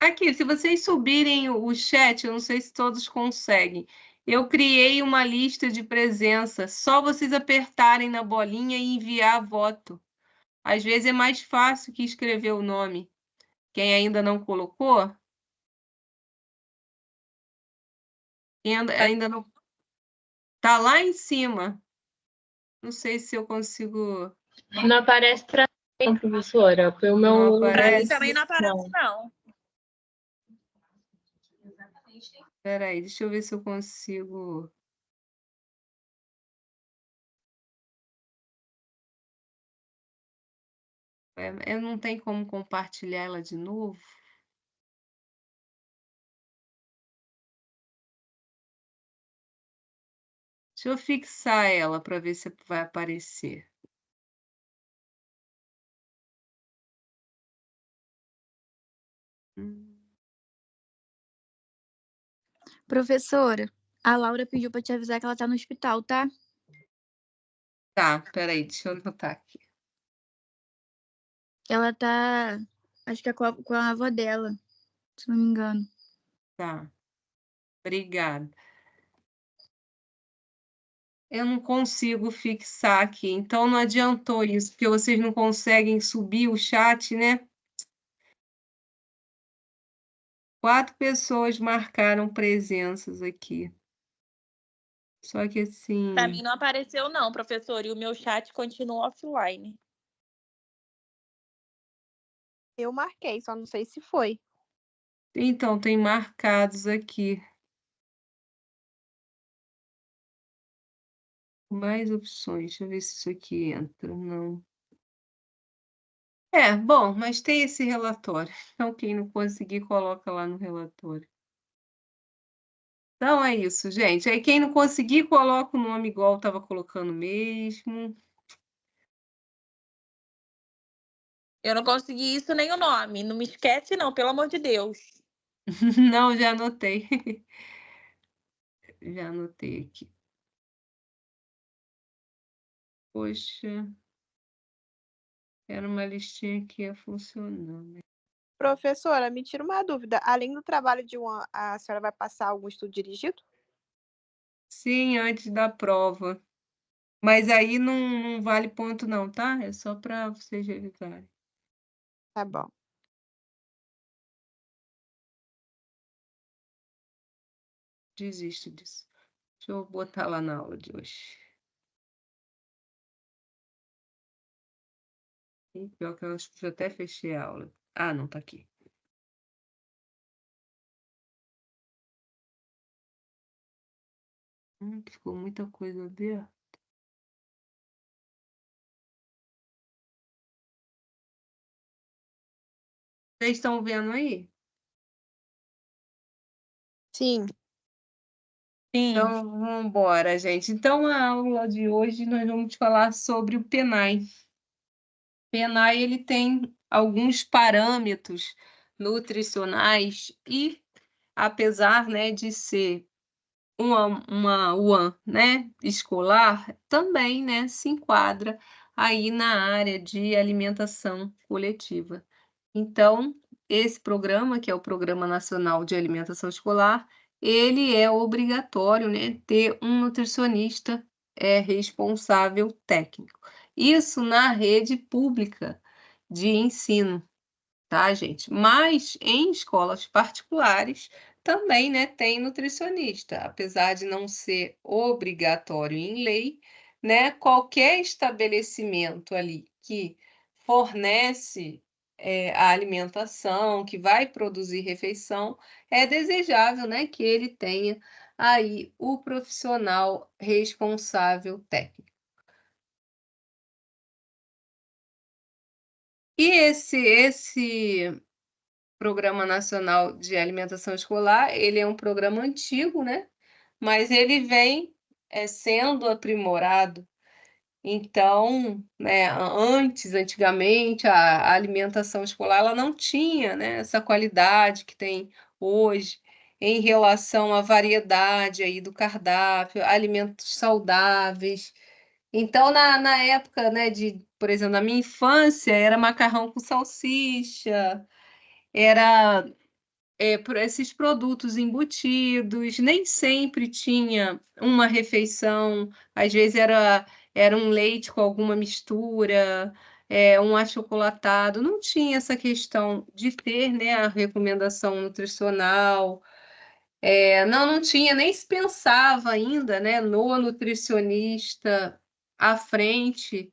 Aqui, se vocês subirem o chat, eu não sei se todos conseguem. Eu criei uma lista de presença, só vocês apertarem na bolinha e enviar voto. Às vezes é mais fácil que escrever o nome. Quem ainda não colocou? Quem ainda não. Tá lá em cima. Não sei se eu consigo. Não aparece pra mim, professora. Pelo meu... Não Pra mim aparece? também não aparece, não. Espera aí, deixa eu ver se eu consigo. Eu não tenho como compartilhar ela de novo. Deixa eu fixar ela para ver se vai aparecer. Professora, a Laura pediu para te avisar que ela tá no hospital, tá? Tá, peraí, deixa eu anotar aqui. Ela tá, acho que é com a avó dela, se não me engano. Tá, obrigada. Eu não consigo fixar aqui, então não adiantou isso, porque vocês não conseguem subir o chat, né? 4 pessoas marcaram presenças aqui. Só que assim. Pra mim não apareceu, não, professor, e o meu chat continua offline. Eu marquei, só não sei se foi. Então, tem marcados aqui. Mais opções. Deixa eu ver se isso aqui entra. Não. Bom, mas tem esse relatório. Então, quem não conseguir, coloca lá no relatório. Então, é isso, gente. Aí, quem não conseguir, coloca o nome igual eu estava colocando mesmo. Eu não consegui isso nem o nome. Não me esquece, não, pelo amor de Deus. Não, já anotei. Já anotei aqui. Poxa. Era uma listinha que ia funcionando. Professora, me tira uma dúvida. Além do trabalho de uma, a senhora vai passar algum estudo dirigido? Sim, antes da prova. Mas aí não vale ponto não, tá? É só para vocês revisarem. Tá bom. Desisto disso. Deixa eu botar lá na aula de hoje. Pior que eu acho que eu até fechei a aula. Ah, não, tá aqui. Ficou muita coisa aberta. Vocês estão vendo aí? Sim. Sim. Então, vamos embora, gente. Então, a aula de hoje nós vamos falar sobre o PENAI. O PENAI, ele tem alguns parâmetros nutricionais e, apesar, né, de ser uma UAN, né, escolar, também, né, se enquadra aí na área de alimentação coletiva. Então, esse programa, que é o Programa Nacional de Alimentação Escolar, ele é obrigatório, né, ter um nutricionista responsável técnico. Isso na rede pública de ensino, tá, gente? Mas em escolas particulares também, né, tem nutricionista, apesar de não ser obrigatório em lei, né? Qualquer estabelecimento ali que fornece a alimentação, que vai produzir refeição, é desejável, né, que ele tenha aí o profissional responsável técnico. E esse Programa Nacional de Alimentação Escolar, ele é um programa antigo, né? Mas ele vem sendo aprimorado. Então, né, antigamente, a alimentação escolar ela não tinha, né, essa qualidade que tem hoje em relação à variedade aí do cardápio, alimentos saudáveis. Então, na época, né, por exemplo, na minha infância, era macarrão com salsicha, era por esses produtos embutidos, nem sempre tinha uma refeição, às vezes era um leite com alguma mistura, um achocolatado, não tinha essa questão de ter, né, a recomendação nutricional. Não tinha, nem se pensava ainda, né, no nutricionista à frente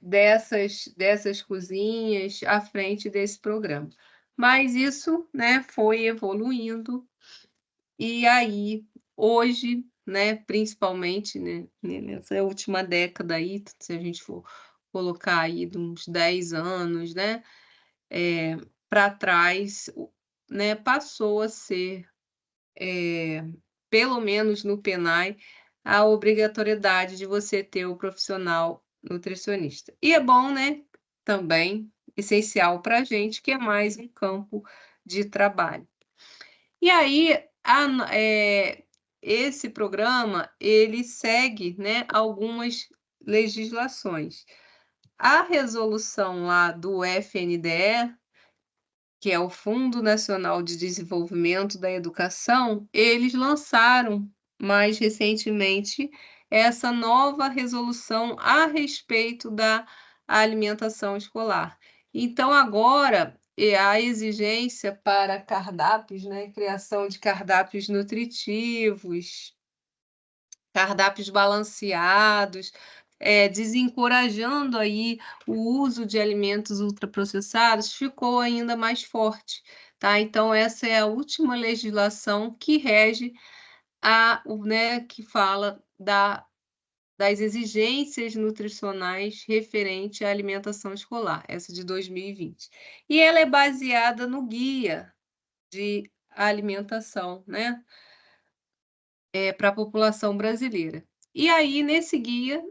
dessas cozinhas, à frente desse programa. Mas isso, né, foi evoluindo, e aí, hoje, né, principalmente, né, nessa última década aí, se a gente for colocar aí de uns 10 anos, né, para trás, né, passou a ser, pelo menos no PENAI, a obrigatoriedade de você ter o profissional nutricionista. E é bom, né, também, essencial para a gente, que é mais um campo de trabalho. E aí, esse programa, ele segue, né, algumas legislações. A resolução lá do FNDE, que é o Fundo Nacional de Desenvolvimento da Educação, eles lançaram mais recentemente essa nova resolução a respeito da alimentação escolar. Então, agora, a exigência para cardápios, né, criação de cardápios nutritivos, cardápios balanceados, desencorajando aí o uso de alimentos ultraprocessados, ficou ainda mais forte, tá? Então, essa é a última legislação que rege né, que fala das exigências nutricionais referente à alimentação escolar, essa de 2020. E ela é baseada no Guia de Alimentação, né? Para a população brasileira. E aí, nesse guia,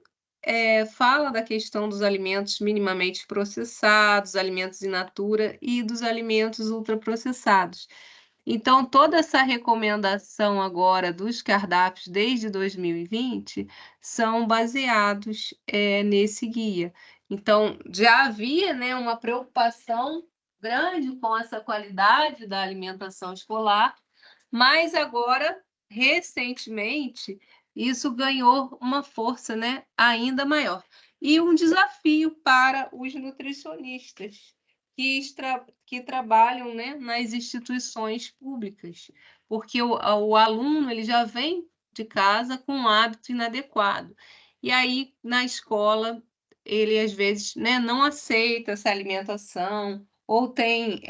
fala da questão dos alimentos minimamente processados, alimentos in natura e dos alimentos ultraprocessados. Então, toda essa recomendação agora dos cardápios desde 2020 são baseados nesse guia. Então, já havia, né, uma preocupação grande com essa qualidade da alimentação escolar, mas agora, recentemente, isso ganhou uma força, né, ainda maior. E um desafio para os nutricionistas que trabalham, né, nas instituições públicas, porque o aluno ele já vem de casa com um hábito inadequado. E aí, na escola, ele às vezes, né, não aceita essa alimentação, ou tem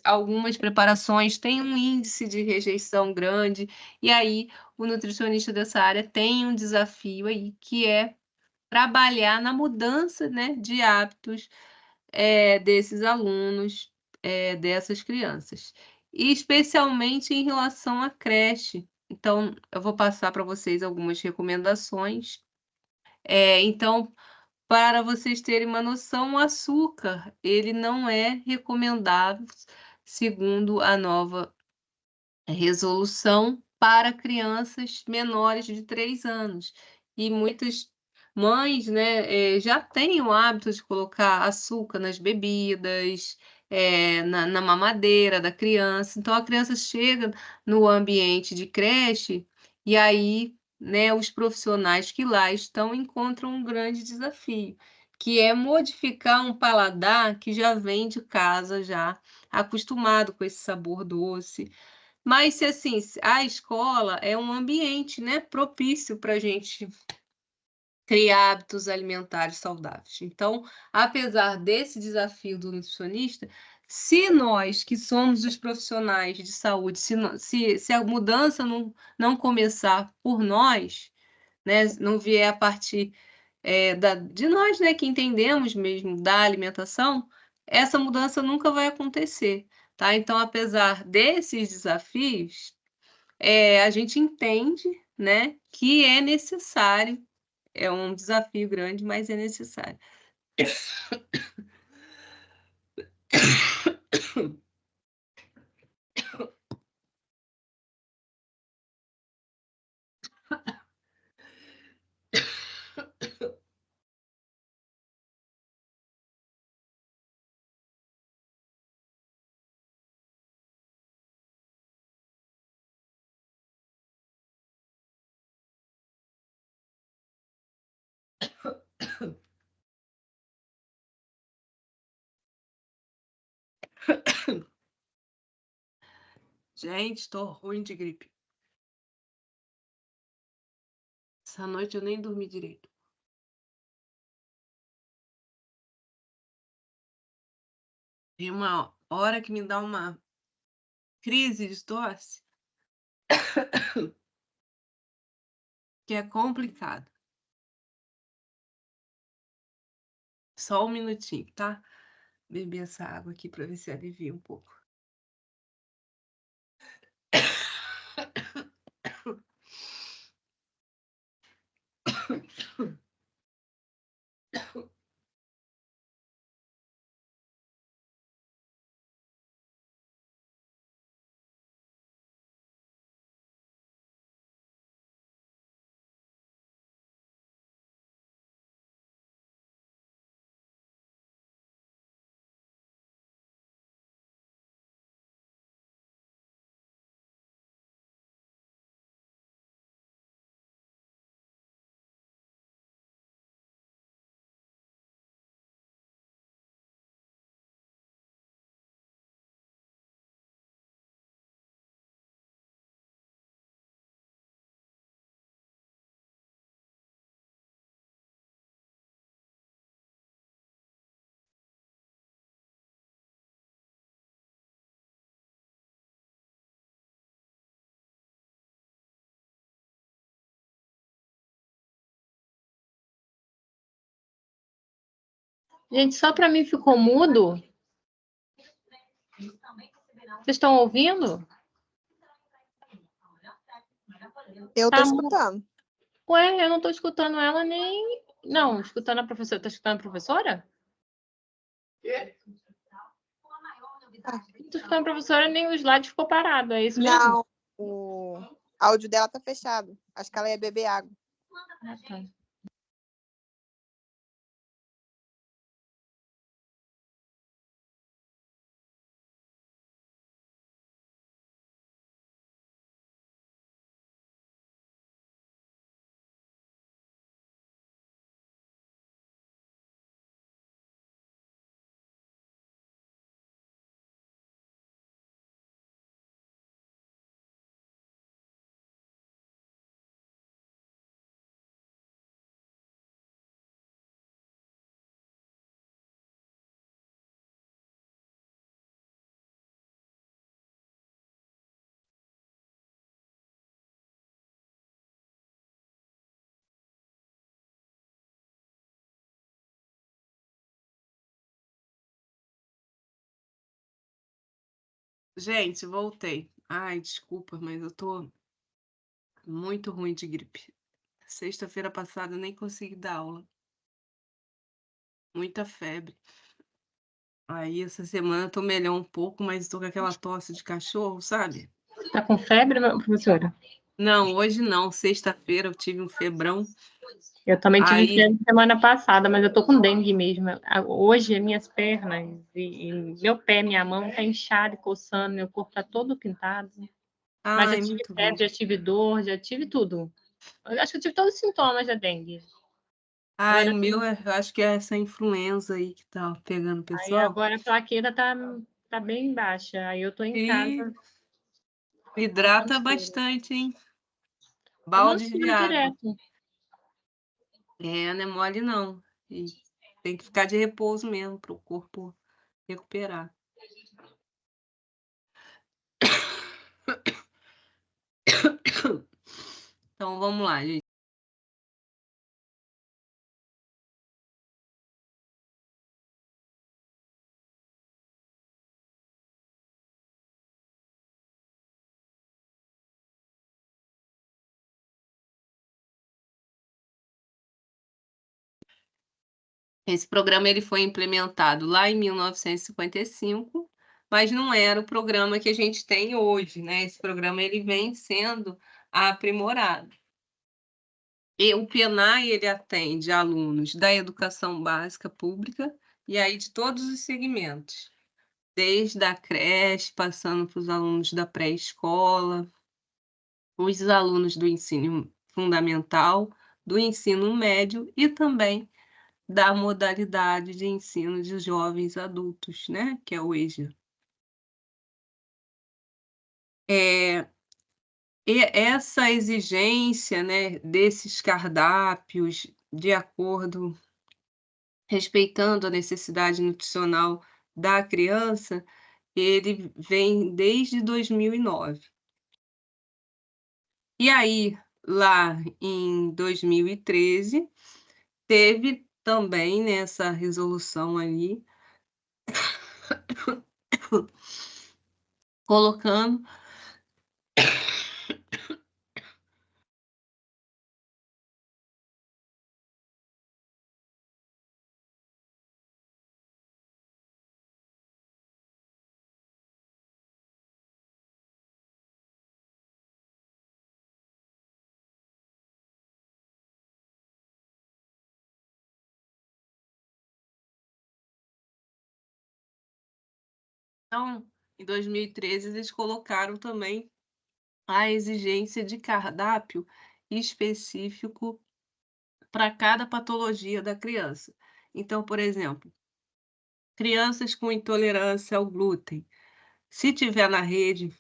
algumas preparações têm um índice de rejeição grande, e aí o nutricionista dessa área tem um desafio aí, que é trabalhar na mudança, né, de hábitos desses alunos, dessas crianças, e especialmente em relação à creche. Então, eu vou passar para vocês algumas recomendações. Então, para vocês terem uma noção, o açúcar, ele não é recomendável, segundo a nova resolução, para crianças menores de 3 anos. E muitas mães, né, já têm o hábito de colocar açúcar nas bebidas, na mamadeira da criança. Então, a criança chega no ambiente de creche e aí, né, os profissionais que lá estão encontram um grande desafio, que é modificar um paladar que já vem de casa já acostumado com esse sabor doce. Mas se assim, a escola é um ambiente, né, propício para a gente criar hábitos alimentares saudáveis. Então, apesar desse desafio do nutricionista, se nós que somos os profissionais de saúde, se a mudança não começar por nós, né, não vier a partir de nós, né, que entendemos mesmo da alimentação, essa mudança nunca vai acontecer, tá? Então, apesar desses desafios, a gente entende, né, que é necessário, é um desafio grande, mas é necessário. Gente, tô ruim de gripe. Essa noite eu nem dormi direito. Tem uma hora que me dá uma crise de tosse que é complicado. Só um minutinho, tá? Beber essa água aqui para ver se alivia um pouco. Gente, só para mim ficou mudo. Vocês estão ouvindo? Eu tô Tá escutando. Ué, eu não tô escutando ela nem. Não, escutando a professora. Tá escutando a professora? Não tô escutando a professora, nem o slide ficou parado. É isso mesmo? Não, o áudio dela tá fechado. Acho que ela ia beber água. Ah, tá. Gente, voltei. Ai, desculpa, mas eu tô muito ruim de gripe. Sexta-feira passada eu nem consegui dar aula. Muita febre. Aí essa semana eu tô melhor um pouco, mas tô com aquela tosse de cachorro, sabe? Tá com febre, professora? Não, hoje não. Sexta-feira eu tive um febrão. Eu também tive Aí, febre semana passada, mas eu tô com dengue mesmo. Hoje, minhas pernas e meu pé, minha mão tá inchado e coçando, meu corpo tá todo pintado. Mas já ai, tive muito febre, ruim. já tive dor, já tive tudo. Eu acho que eu tive todos os sintomas da dengue. Ai, Agora, o meu, eu acho que é essa influenza aí que tá pegando o aí pessoal. agora a plaqueta tá bem baixa. Aí eu tô em E casa hidrata tomando soro. bastante, hein? Tomando Balde de soro água. direto. É, não é mole não. E tem que ficar de repouso mesmo para o corpo recuperar. Então vamos lá, gente. Esse programa ele foi implementado lá em 1955, mas não era o programa que a gente tem hoje, né? Esse programa ele vem sendo aprimorado. E o PENAI ele atende alunos da educação básica pública e aí de todos os segmentos, desde a creche, passando para os alunos da pré-escola, os alunos do ensino fundamental, do ensino médio e também da modalidade de ensino de jovens adultos, né, que é o EJA. E essa exigência, né, desses cardápios de acordo respeitando a necessidade nutricional da criança, ele vem desde 2009. E aí, lá em 2013, teve também nessa resolução ali, colocando então, em 2013, eles colocaram também a exigência de cardápio específico para cada patologia da criança. Então, por exemplo, crianças com intolerância ao glúten, se tiver na rede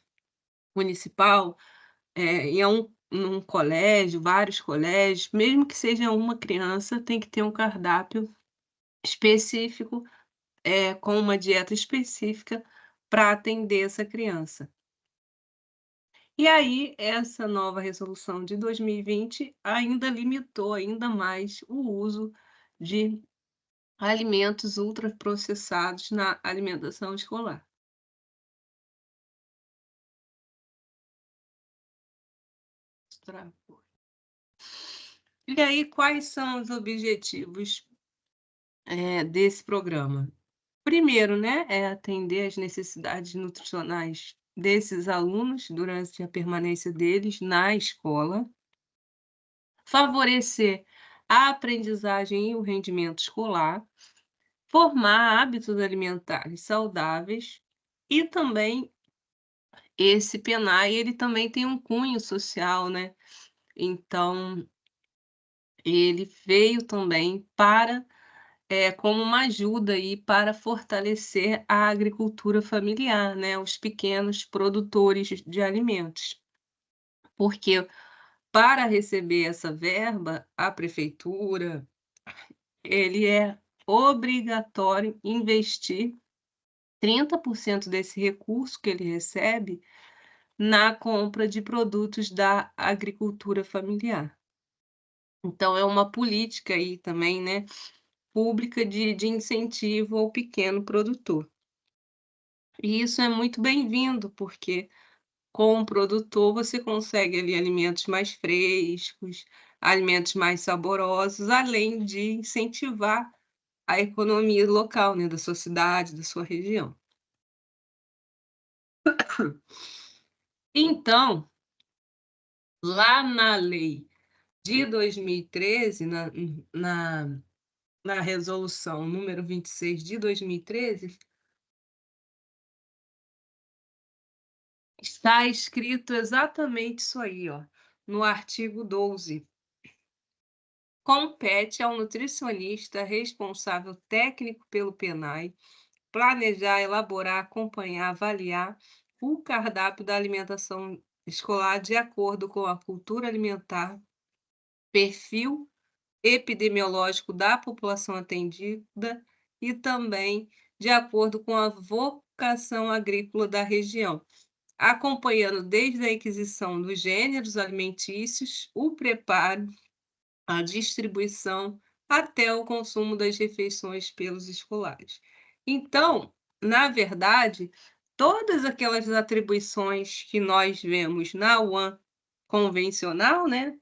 municipal, em num colégio, vários colégios, mesmo que seja uma criança, tem que ter um cardápio específico, com uma dieta específica para atender essa criança. E aí, essa nova resolução de 2020 ainda limitou ainda mais o uso de alimentos ultraprocessados na alimentação escolar. E aí, quais são os objetivos, desse programa? Primeiro, né, é atender às necessidades nutricionais desses alunos durante a permanência deles na escola, favorecer a aprendizagem e o rendimento escolar, formar hábitos alimentares saudáveis e também esse PENAI, ele também tem um cunho social, né, então ele veio também para como uma ajuda aí para fortalecer a agricultura familiar, né, os pequenos produtores de alimentos. Porque para receber essa verba, a prefeitura, ele é obrigatório investir 30% desse recurso que ele recebe na compra de produtos da agricultura familiar. Então é uma política aí também, né, pública de incentivo ao pequeno produtor. E isso é muito bem-vindo, porque com o produtor você consegue ali alimentos mais frescos, alimentos mais saborosos, além de incentivar a economia local, né, da sua cidade, da sua região. Então, lá na lei de 2013, na resolução número 26 de 2013, está escrito exatamente isso aí, ó, no artigo 12. Compete ao nutricionista responsável técnico pelo PENAI planejar, elaborar, acompanhar, avaliar o cardápio da alimentação escolar de acordo com a cultura alimentar, perfil epidemiológico da população atendida e também de acordo com a vocação agrícola da região, acompanhando desde a aquisição dos gêneros alimentícios, o preparo, a distribuição, até o consumo das refeições pelos escolares. Então, na verdade, todas aquelas atribuições que nós vemos na UAN convencional, né,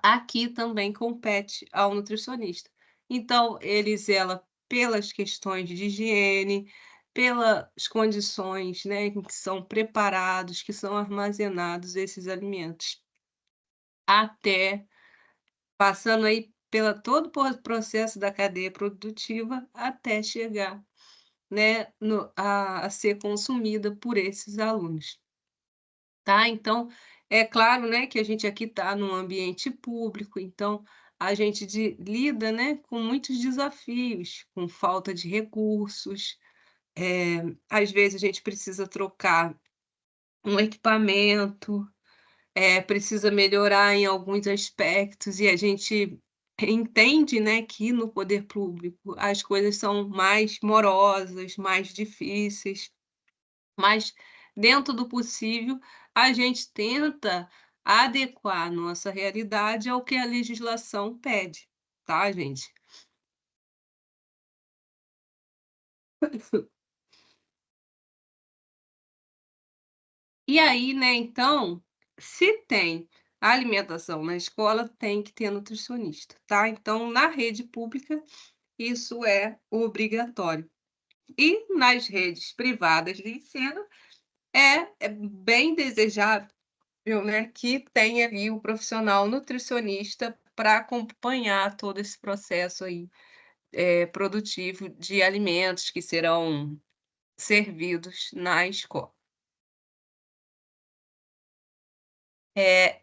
aqui também compete ao nutricionista. Então, ele zela pelas questões de higiene, pelas condições, né, em que são preparados, que são armazenados esses alimentos, até passando aí pela todo o processo da cadeia produtiva até chegar, né, a ser consumida por esses alunos. Tá? Então, é claro, né, que a gente aqui está num ambiente público, então a gente lida, né, com muitos desafios, com falta de recursos, às vezes a gente precisa trocar um equipamento, precisa melhorar em alguns aspectos, e a gente entende, né, que no poder público as coisas são mais morosas, mais difíceis, mas dentro do possível a gente tenta adequar a nossa realidade ao que a legislação pede, tá, gente? E aí, né, então, se tem alimentação na escola, tem que ter nutricionista, tá? Então, na rede pública, isso é obrigatório. E nas redes privadas de ensino, é bem desejável, né, que tenha ali o profissional nutricionista para acompanhar todo esse processo aí, produtivo de alimentos que serão servidos na escola.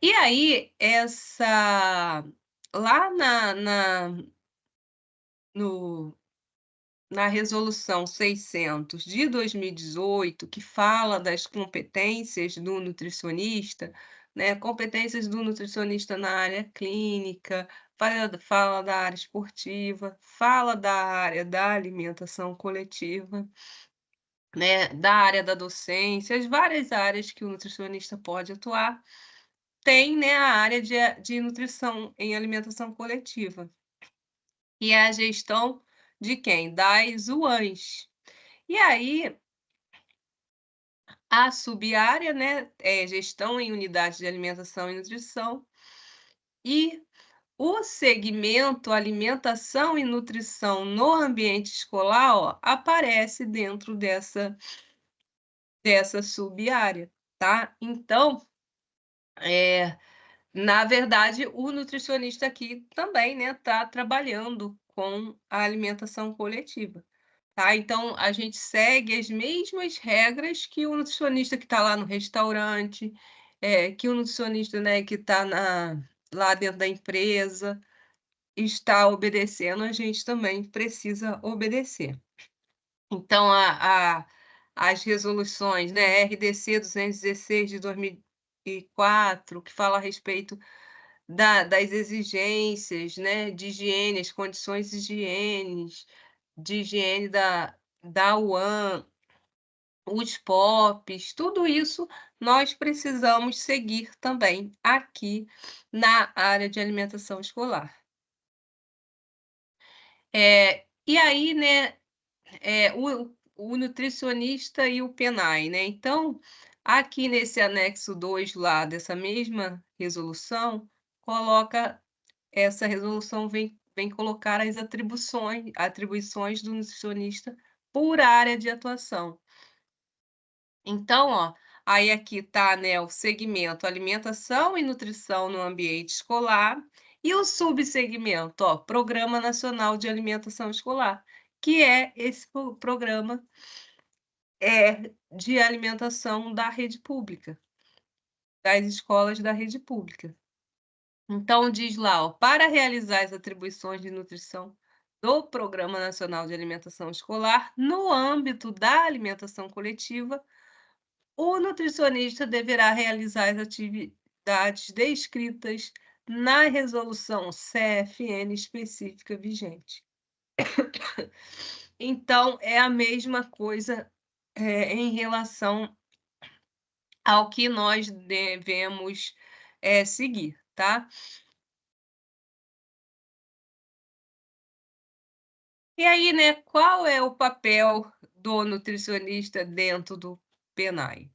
E aí, lá no, na Resolução 600 de 2018, que fala das competências do nutricionista, né, competências do nutricionista na área clínica, fala da área esportiva, fala da área da alimentação coletiva, né, da área da docência, as várias áreas que o nutricionista pode atuar. Tem, né, a área de nutrição em alimentação coletiva, que é a gestão de quem? Das UANs. E aí, a sub-área, né, é gestão em unidades de alimentação e nutrição, e o segmento alimentação e nutrição no ambiente escolar, ó, aparece dentro dessa sub-área, tá? Então, na verdade, o nutricionista aqui também, né, está trabalhando com a alimentação coletiva, tá? Então, a gente segue as mesmas regras que o nutricionista que está lá no restaurante, que o nutricionista, né, que está lá dentro da empresa está obedecendo, a gente também precisa obedecer. Então, as resoluções, né, RDC 216 de 2004, que fala a respeito das exigências, né, de higiene, as condições de higiene da UAN, os POPs, tudo isso nós precisamos seguir também aqui na área de alimentação escolar. E aí, né, o nutricionista e o PENAI, né? Então, aqui nesse anexo 2 lá dessa mesma resolução, essa resolução vem colocar as atribuições do nutricionista por área de atuação. Então, ó, aí aqui está, né, o segmento alimentação e nutrição no ambiente escolar e o subsegmento, ó, Programa Nacional de Alimentação Escolar, que é esse programa de alimentação da rede pública, das escolas da rede pública. Então, diz lá, ó, para realizar as atribuições de nutrição do Programa Nacional de Alimentação Escolar no âmbito da alimentação coletiva, o nutricionista deverá realizar as atividades descritas na resolução CFN específica vigente. Então, é a mesma coisa em relação ao que nós devemos seguir, tá? E aí, né, qual é o papel do nutricionista dentro do PENAI?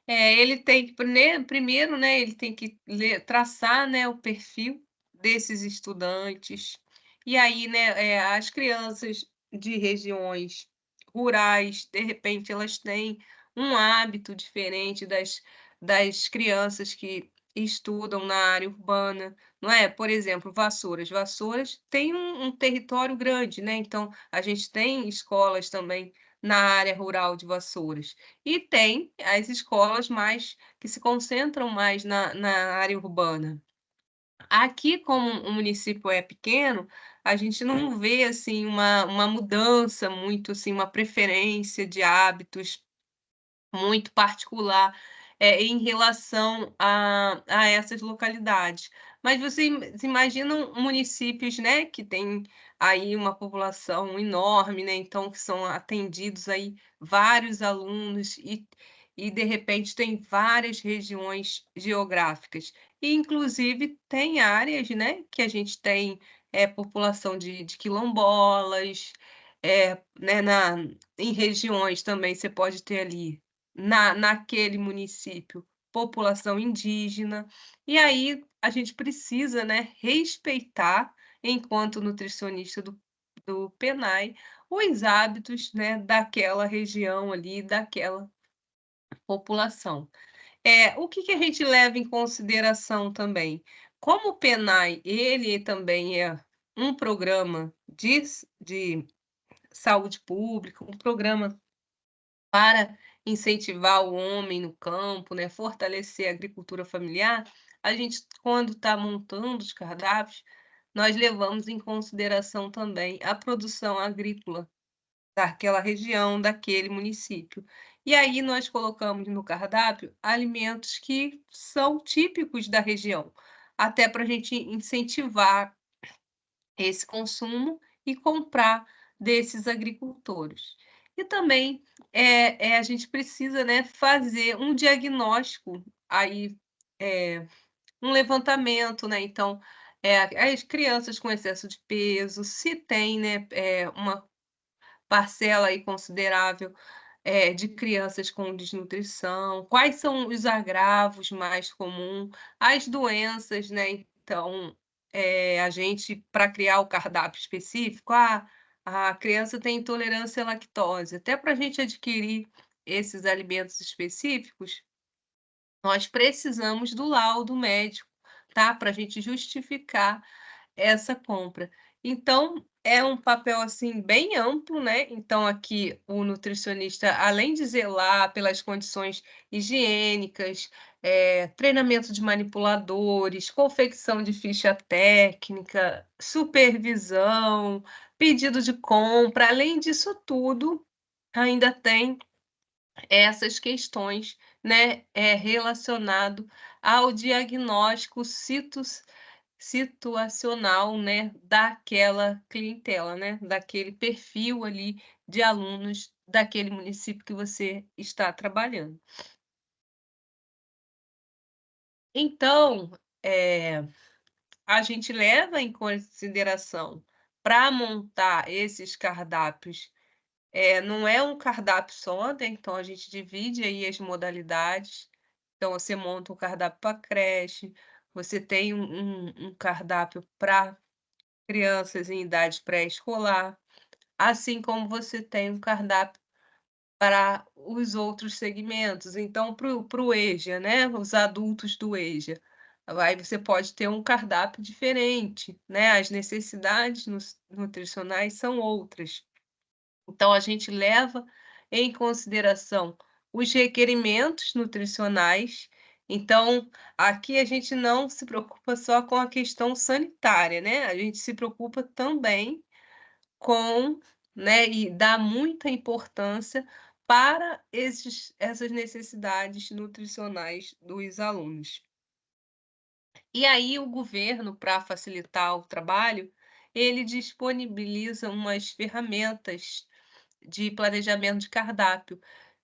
Ele tem que, primeiro, né, ele tem que traçar, né, o perfil desses estudantes. E aí, né, as crianças de regiões rurais, de repente, elas têm um hábito diferente das crianças que estudam na área urbana, não é? Por exemplo, Vassouras. Vassouras tem um território grande, né? Então, a gente tem escolas também na área rural de Vassouras. E tem as escolas mais que se concentram mais na área urbana. Aqui, como o município é pequeno, a gente não vê assim uma mudança muito assim, uma preferência de hábitos muito particular em relação a essas localidades. Mas você imaginam municípios, né, que tem aí uma população enorme, né, então que são atendidos aí vários alunos e de repente tem várias regiões geográficas. E inclusive tem áreas, né, que a gente tem população de quilombolas, né, em regiões também você pode ter ali naquele município população indígena, e aí a gente precisa, né, respeitar, enquanto nutricionista do PENAI, os hábitos, né, daquela região ali, daquela população. O que a gente leva em consideração também? Como o PENAI, ele também é um programa de saúde pública, um programa para incentivar o homem no campo, né, fortalecer a agricultura familiar, a gente, quando está montando os cardápios, nós levamos em consideração também a produção agrícola daquela região, daquele município. E aí nós colocamos no cardápio alimentos que são típicos da região, até para a gente incentivar esse consumo e comprar desses agricultores. E também a gente precisa, né, fazer um diagnóstico aí, um levantamento, né? Então, as crianças com excesso de peso, se tem, né, uma parcela aí considerável de crianças com desnutrição, quais são os agravos mais comuns, as doenças, né? Então, a gente, para criar o cardápio específico, a criança tem intolerância à lactose. Até para a gente adquirir esses alimentos específicos, nós precisamos do laudo médico, tá? Para a gente justificar essa compra. Então, é um papel, assim, bem amplo, né, então aqui o nutricionista, além de zelar pelas condições higiênicas, treinamento de manipuladores, confecção de ficha técnica, supervisão, pedido de compra, além disso tudo, ainda tem essas questões, né, relacionado ao diagnóstico situacional, né, daquela clientela, né, daquele perfil ali de alunos daquele município que você está trabalhando. Então, a gente leva em consideração para montar esses cardápios, não é um cardápio só, né, então a gente divide aí as modalidades. Então você monta um cardápio para creche, você tem um cardápio para crianças em idade pré-escolar, assim como você tem um cardápio para os outros segmentos. Então, para o EJA, né, os adultos do EJA, aí você pode ter um cardápio diferente, né, as necessidades nutricionais são outras. Então, a gente leva em consideração os requerimentos nutricionais. Então, aqui a gente não se preocupa só com a questão sanitária, né? A gente se preocupa também com, né, e dá muita importância para essas necessidades nutricionais dos alunos. E aí o governo, para facilitar o trabalho, ele disponibiliza umas ferramentas de planejamento de cardápio,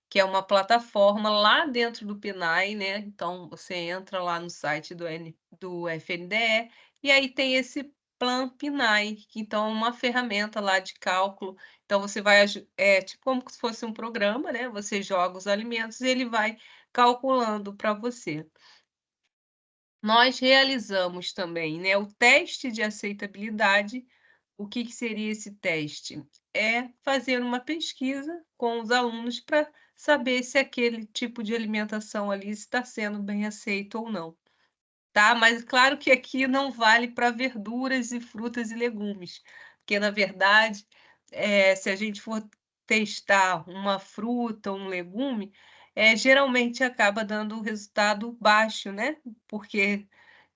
que é uma plataforma lá dentro do PNAE, né, então você entra lá no site do FNDE, e aí tem esse Plan PNAE, que então é uma ferramenta lá de cálculo, então você vai tipo como se fosse um programa, né, você joga os alimentos e ele vai calculando para você. Nós realizamos também, né, o teste de aceitabilidade. O que seria esse teste? É fazer uma pesquisa com os alunos para saber se aquele tipo de alimentação ali está sendo bem aceito ou não, tá? Mas claro que aqui não vale para verduras e frutas e legumes, porque na verdade, se a gente for testar uma fruta ou um legume, geralmente acaba dando um resultado baixo, né? Porque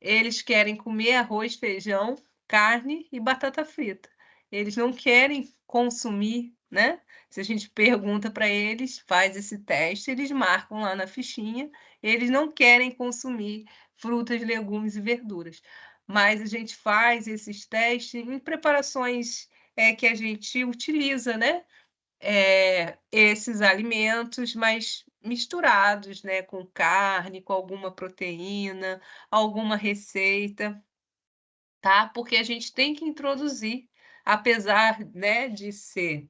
eles querem comer arroz, feijão, carne e batata frita. Eles não querem consumir, né? Se a gente pergunta para eles, faz esse teste, eles marcam lá na fichinha, eles não querem consumir frutas, legumes e verduras. Mas a gente faz esses testes em preparações que a gente utiliza, né? Esses alimentos, mas misturados, né? Com carne, com alguma proteína, alguma receita, tá? Porque a gente tem que introduzir, apesar, né, de ser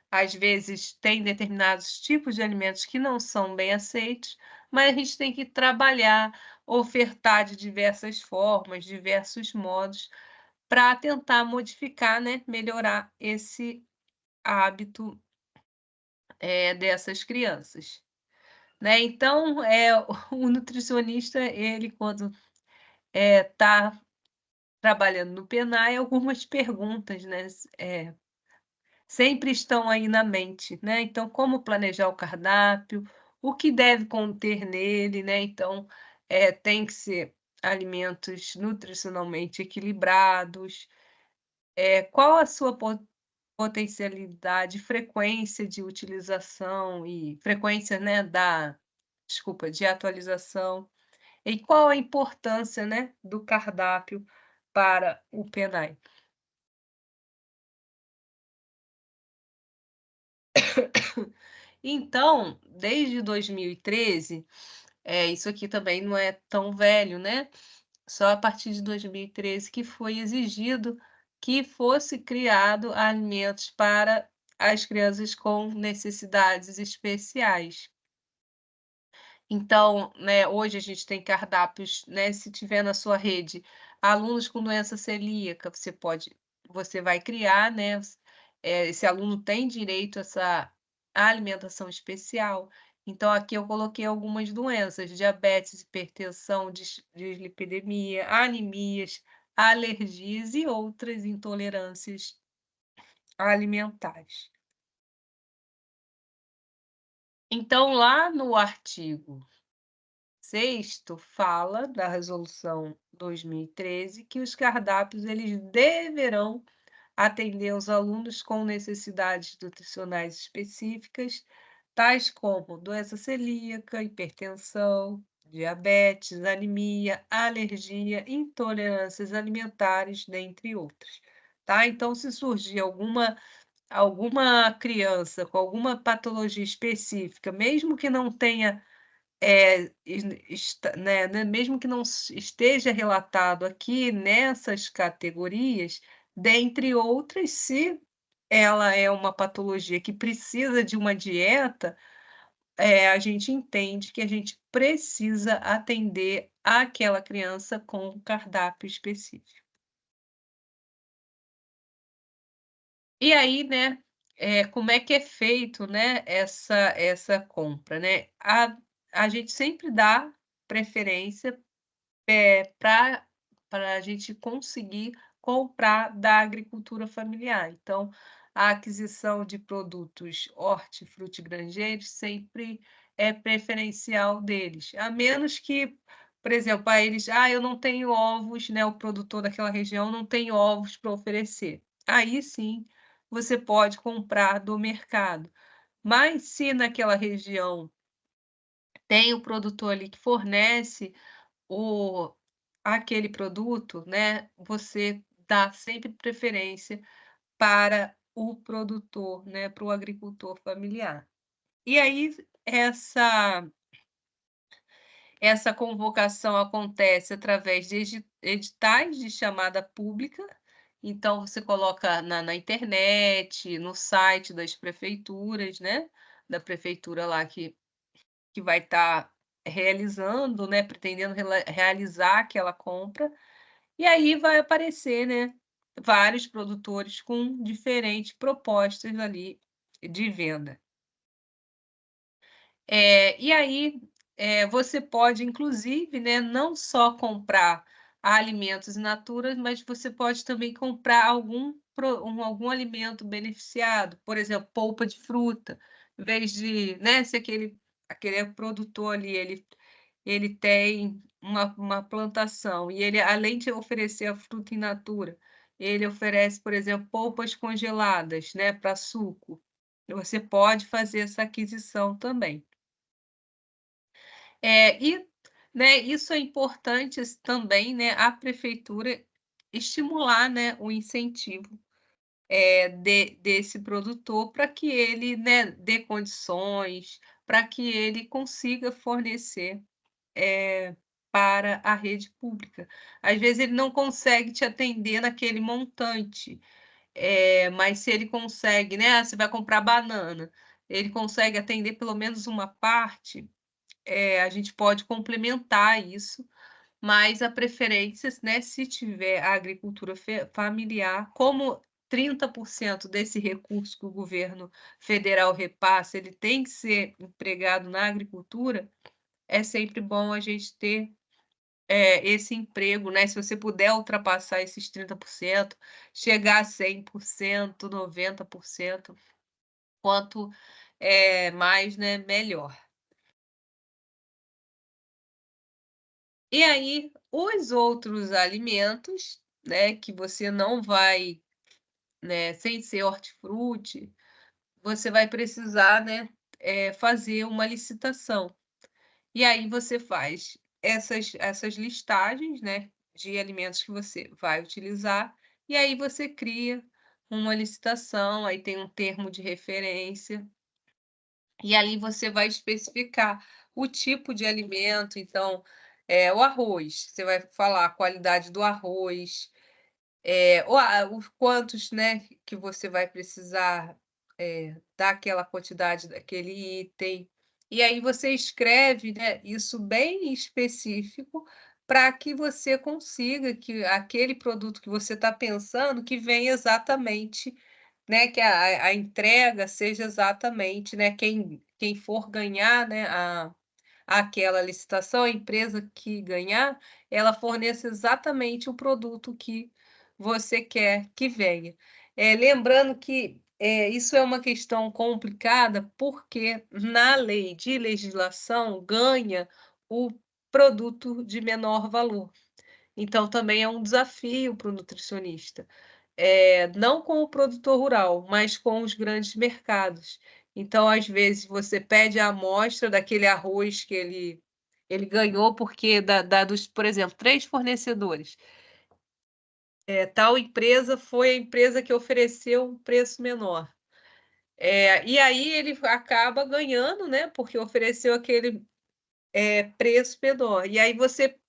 às vezes tem determinados tipos de alimentos que não são bem aceitos, mas a gente tem que trabalhar, ofertar de diversas formas, diversos modos, para tentar modificar, né, melhorar esse hábito, dessas crianças, né. Então, o nutricionista, ele quando, está trabalhando no PENAI, algumas perguntas, né, sempre estão aí na mente, né. Então, como planejar o cardápio, o que deve conter nele, né. Então, tem que ser alimentos nutricionalmente equilibrados, qual a sua potencialidade, frequência de utilização e frequência, né, de atualização, e qual a importância, né, do cardápio para o PENAI. Então, desde 2013, isso aqui também não é tão velho, né, só a partir de 2013 que foi exigido que fosse criado alimentos para as crianças com necessidades especiais. Então, né, hoje a gente tem cardápios, né, se tiver na sua rede alunos com doença celíaca, você vai criar, né, esse aluno tem direito a essa alimentação especial. Então aqui eu coloquei algumas doenças: diabetes, hipertensão, dislipidemia, anemias, alergias e outras intolerâncias alimentares. Então lá no artigo 6º fala da resolução 2013 que os cardápios eles deverão atender aos alunos com necessidades nutricionais específicas, tais como doença celíaca, hipertensão, diabetes, anemia, alergia, intolerâncias alimentares, dentre outras, tá? Então, se surgir alguma criança com alguma patologia específica, mesmo que não tenha né, mesmo que não esteja relatado aqui nessas categorias, dentre outras, se ela é uma patologia que precisa de uma dieta, a gente entende que a gente precisa atender aquela criança com um cardápio específico. E aí, né, como é que é feito, né, essa compra, né? A gente sempre dá preferência para a gente conseguir comprar da agricultura familiar. Então, a aquisição de produtos hortifrutigranjeiros sempre é preferencial deles, a menos que, por exemplo, eles: "Ah, eu não tenho ovos", né, o produtor daquela região não tem ovos para oferecer. Aí sim, você pode comprar do mercado. Mas se naquela região tem o produtor ali que fornece o aquele produto, né, você dá sempre preferência para o produtor, né, para o agricultor familiar. E aí essa convocação acontece através de editais de chamada pública, então você coloca na internet, no site das prefeituras, né, da prefeitura lá que vai estar realizando, né, pretendendo realizar aquela compra, e aí vai aparecer, né, vários produtores com diferentes propostas ali de venda. E aí, você pode inclusive, né, não só comprar alimentos in natura, mas você pode também comprar algum alimento beneficiado, por exemplo, polpa de fruta, em vez de, né, se aquele produtor ali, ele tem uma plantação e ele, além de oferecer a fruta in natura, ele oferece, por exemplo, polpas congeladas, né, para suco. Você pode fazer essa aquisição também. E, né, isso é importante também, né, a prefeitura estimular, né, o incentivo desse produtor para que ele, né, dê condições, para que ele consiga fornecer para a rede pública. Às vezes ele não consegue te atender naquele montante, mas se ele consegue, né, você vai comprar banana, ele consegue atender pelo menos uma parte, a gente pode complementar isso, mas a preferência, né, se tiver a agricultura familiar, como 30% desse recurso que o governo federal repassa, ele tem que ser empregado na agricultura, é sempre bom a gente ter esse emprego, né? Se você puder ultrapassar esses 30%, chegar a 100%, 90%, quanto mais, né, melhor. E aí, os outros alimentos, né, que você não vai, né, sem ser hortifruti, você vai precisar, né, fazer uma licitação. E aí você faz essas listagens, né, de alimentos que você vai utilizar, e aí você cria uma licitação, aí tem um termo de referência, e ali você vai especificar o tipo de alimento, então, o arroz, você vai falar a qualidade do arroz, os quantos, né, que você vai precisar, daquela quantidade daquele item. E aí você escreve, né, isso bem específico para que você consiga que aquele produto que você está pensando que venha exatamente, né, que a entrega seja exatamente, né, quem for ganhar, né, aquela licitação, a empresa que ganhar, ela forneça exatamente o produto que você quer que venha. Lembrando que isso é uma questão complicada, porque na lei de legislação ganha o produto de menor valor. Então, também é um desafio para o nutricionista. Não com o produtor rural, mas com os grandes mercados. Então, às vezes, você pede a amostra daquele arroz que ele ganhou, porque dos, por exemplo, 3 fornecedores. Tal empresa foi a empresa que ofereceu um preço menor. E aí ele acaba ganhando, né? Porque ofereceu aquele preço menor. E aí você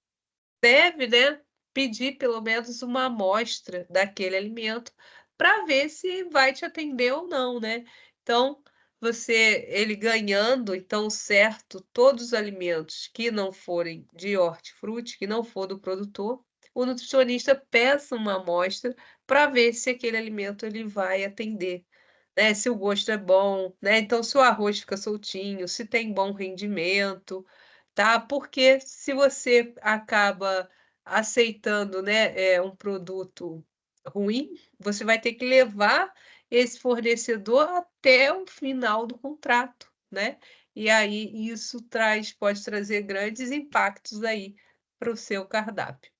deve, né, pedir pelo menos uma amostra daquele alimento para ver se vai te atender ou não, né? Então, ele ganhando, então, certo, todos os alimentos que não forem de hortifruti, que não for do produtor, o nutricionista peça uma amostra para ver se aquele alimento ele vai atender, né? Se o gosto é bom, né? Então, se o arroz fica soltinho, se tem bom rendimento, tá? Porque se você acaba aceitando, né, um produto ruim, você vai ter que levar esse fornecedor até o final do contrato, né? E aí isso pode trazer grandes impactos aí para o seu cardápio.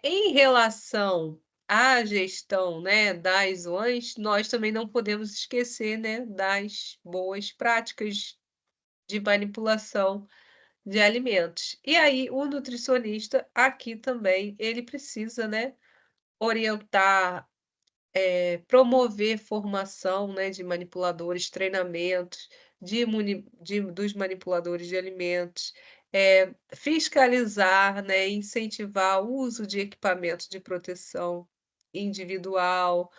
Em relação à gestão, né, das zonas, nós também não podemos esquecer, né, das boas práticas de manipulação de alimentos. E aí o nutricionista aqui também, ele precisa, né, orientar, promover formação, né, de manipuladores, treinamentos dos manipuladores de alimentos, fiscalizar, né, incentivar o uso de equipamentos de proteção individual,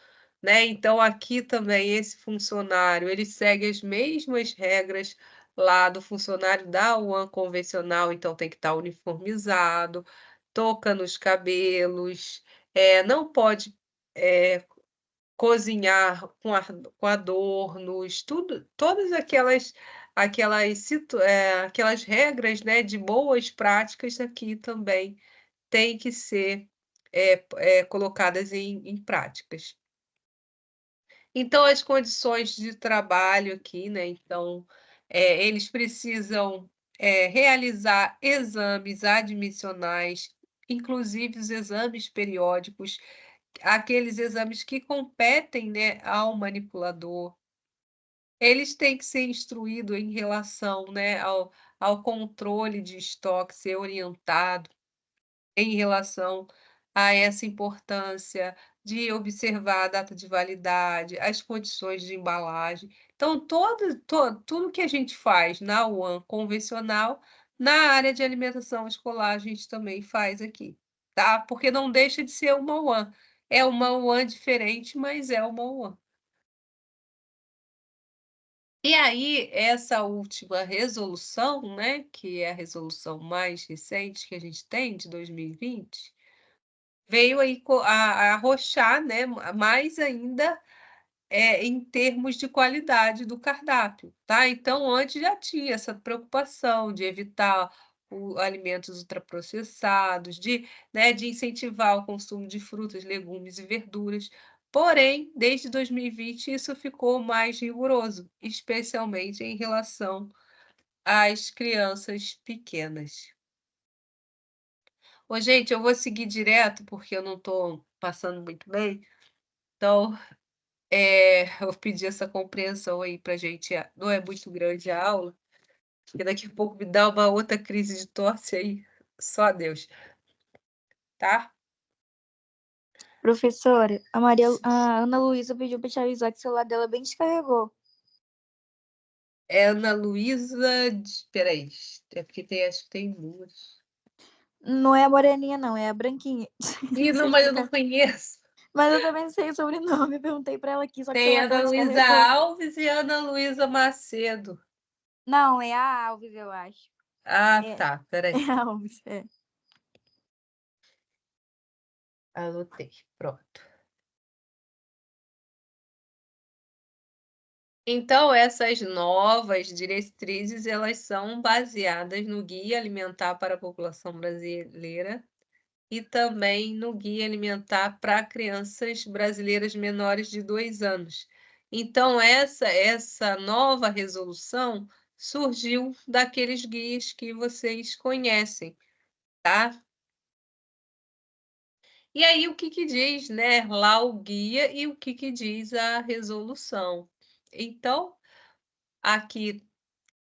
né. Então aqui também esse funcionário, ele segue as mesmas regras lá do funcionário da UAN convencional, então tem que estar uniformizado, touca nos cabelos, não pode, cozinhar com adornos, todas aquelas regras, né, de boas práticas aqui também têm que ser, colocadas em práticas. Então, as condições de trabalho aqui, né, então, eles precisam, realizar exames admissionais inclusive os exames periódicos, aqueles exames que competem, né, ao manipulador. Eles têm que ser instruídos em relação, né, ao controle de estoque, ser orientado em relação a essa importância de observar a data de validade, as condições de embalagem. Então, tudo que a gente faz na UAN convencional, na área de alimentação escolar, a gente também faz aqui, tá? Porque não deixa de ser uma UAN. É uma UAN diferente, mas é uma UAN. E aí, essa última resolução, né, que é a resolução mais recente que a gente tem, de 2020, veio aí arrochar, né, mais ainda, em termos de qualidade do cardápio, tá. Então antes já tinha essa preocupação de evitar o alimentos ultraprocessados, de incentivar o consumo de frutas, legumes e verduras. Porém, desde 2020 isso ficou mais rigoroso, especialmente em relação às crianças pequenas. Ô gente, eu vou seguir direto, porque eu não estou passando muito bem, então, eu pedi essa compreensão aí pra gente, não é muito grande a aula, porque daqui a pouco me dá uma outra crise de tosse aí, só Deus, tá? Professora, a Ana Luísa pediu pra te avisar que o celular dela bem descarregou. É Ana Luísa espera aí, é porque acho que tem 2. Não é a moreninha, não, é a branquinha. Ih, não, mas eu não conheço. Mas eu também não sei o sobrenome, perguntei pra ela aqui, só que o Tem celular Ana dela Luísa descarregou. Alves e Ana Luísa Macedo. Não, é a Alves, eu acho. Ah, É, tá, espera aí, é a Alves, é. anotei, pronto. Então, essas novas diretrizes, elas são baseadas no Guia Alimentar para a População Brasileira e também no Guia Alimentar para crianças brasileiras menores de 2 anos. Então, essa nova resolução surgiu daqueles guias que vocês conhecem, tá? E aí, o que que diz, né, lá o guia e o que que diz a resolução? Então, aqui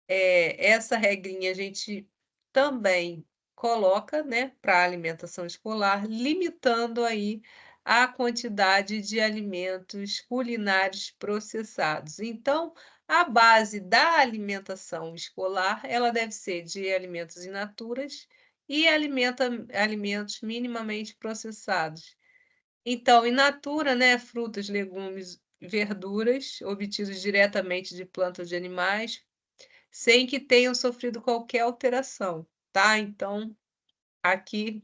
essa regrinha a gente também coloca, né, para alimentação escolar, limitando aí a quantidade de alimentos culinários processados. Então, a base da alimentação escolar, ela deve ser de alimentos in naturas e alimentos minimamente processados. Então, in natura, né, frutas, legumes, verduras obtidos diretamente de plantas de animais, sem que tenham sofrido qualquer alteração, tá. Então, aqui,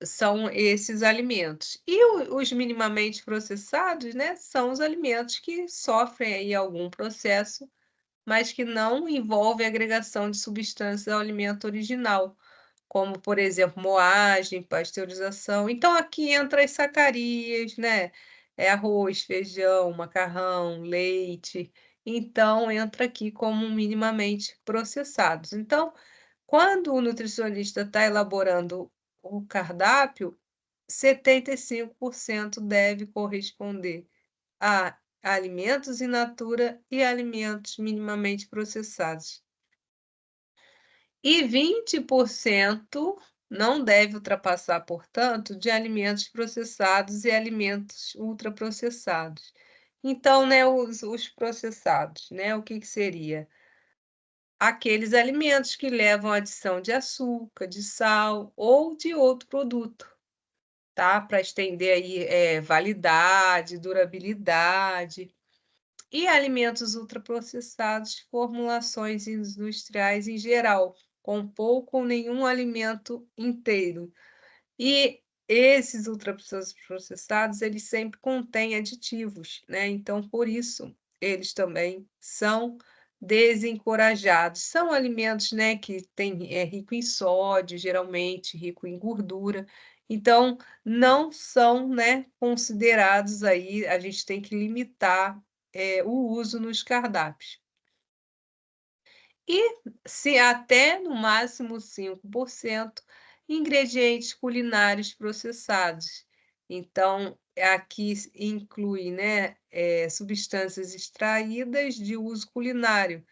são esses alimentos. E os minimamente processados, né, são os alimentos que sofrem aí algum processo, mas que não envolve agregação de substâncias ao alimento original, como, por exemplo, moagem, pasteurização. Então aqui entra as sacarias, né, arroz, feijão, macarrão, leite, então entra aqui como minimamente processados. Então, quando o nutricionista está elaborando o cardápio, 75% deve corresponder a alimentos in natura e alimentos minimamente processados. E 20% não deve ultrapassar, portanto, de alimentos processados e alimentos ultraprocessados. Então, né, os processados, né, o que que seria? Aqueles alimentos que levam adição de açúcar, de sal ou de outro produto, tá? Para estender aí, validade, durabilidade. E alimentos ultraprocessados, formulações industriais em geral, com pouco ou nenhum alimento inteiro. E esses ultraprocessados, eles sempre contêm aditivos, né, então por isso eles também são desencorajados. São alimentos, né, que é rico em sódio, geralmente rico em gordura, então não são, né, considerados aí, a gente tem que limitar, o uso nos cardápios. E se até no máximo 5% ingredientes culinários processados. Então, aqui inclui, né, substâncias extraídas de uso culinário,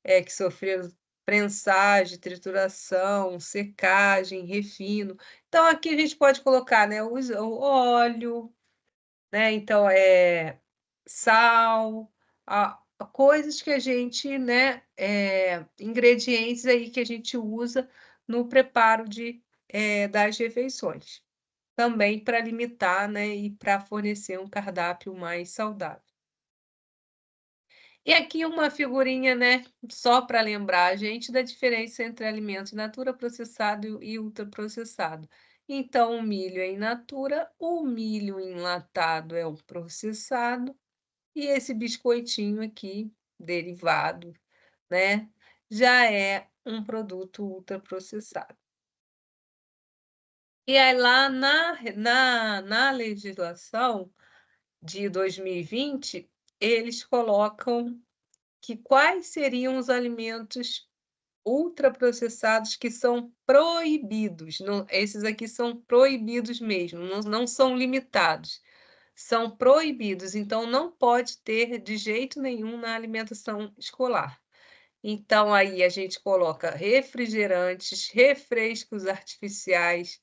que sofreram prensagem, trituração, secagem, refino. Então, aqui a gente pode colocar, né, o óleo, né, então, sal, coisas que a gente, né, ingredientes aí que a gente usa no preparo das refeições, também para limitar, né, e para fornecer um cardápio mais saudável. E aqui uma figurinha, né, só para lembrar a gente da diferença entre alimento in natura processado e ultraprocessado. Então, o milho é in natura, o milho enlatado é o processado, e esse biscoitinho aqui, derivado, né, já é um produto ultraprocessado. E aí lá na legislação de 2020, eles colocam que quais seriam os alimentos ultraprocessados que são proibidos. Não, esses aqui são proibidos mesmo, não são limitados. São proibidos, então não pode ter de jeito nenhum na alimentação escolar. Então, aí a gente coloca refrigerantes, refrescos artificiais,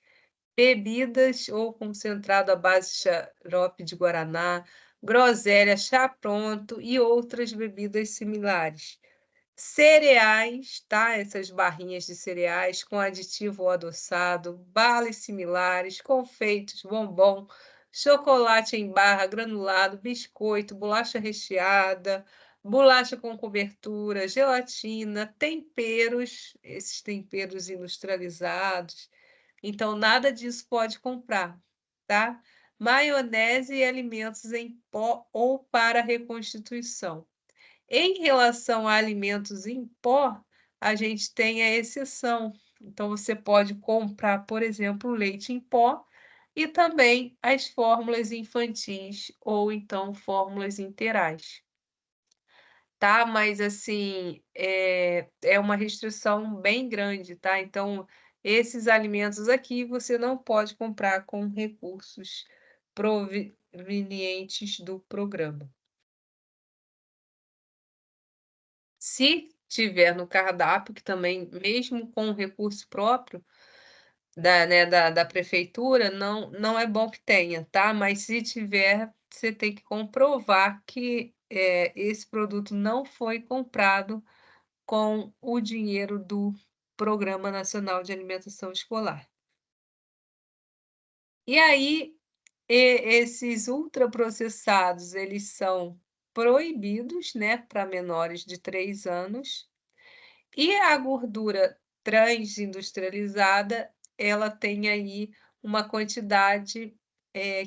bebidas ou concentrado à base de xarope de guaraná, groselha, chá pronto e outras bebidas similares. Cereais, tá? Essas barrinhas de cereais com aditivo ou adoçado, balas similares, confeitos, bombom, chocolate em barra, granulado, biscoito, bolacha recheada, bolacha com cobertura, gelatina, temperos, esses temperos industrializados. Então, nada disso pode comprar, tá? Maionese e alimentos em pó ou para reconstituição. Em relação a alimentos em pó, a gente tem a exceção. Então, você pode comprar, por exemplo, leite em pó e também as fórmulas infantis ou então fórmulas integrais, tá? Mas, assim, é uma restrição bem grande, tá? Então, esses alimentos aqui você não pode comprar com recursos provenientes do programa. Se tiver no cardápio, que também, mesmo com recurso próprio da prefeitura, não é bom que tenha, tá? Mas se tiver, você tem que comprovar que esse produto não foi comprado com o dinheiro do Programa Nacional de Alimentação Escolar. E aí, esses ultraprocessados, eles são proibidos, né, para menores de 3 anos. E a gordura transindustrializada, ela tem aí uma quantidade,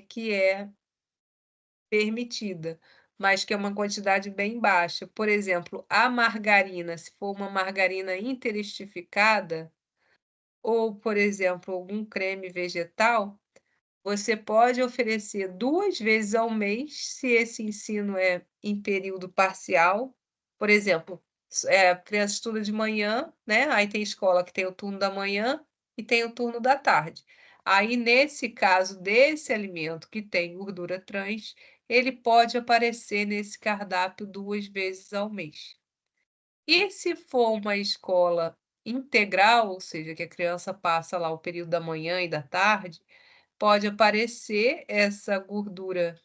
que é permitida, mas que é uma quantidade bem baixa. Por exemplo, a margarina, se for uma margarina interestificada, ou, por exemplo, algum creme vegetal, você pode oferecer 2 vezes ao mês, se esse ensino é em período parcial. Por exemplo, a criança estuda de manhã, né, aí tem escola que tem o turno da manhã e tem o turno da tarde. Aí, nesse caso desse alimento que tem gordura trans, ele pode aparecer nesse cardápio 2 vezes ao mês. E se for uma escola integral, ou seja, que a criança passa lá o período da manhã e da tarde, pode aparecer essa gordura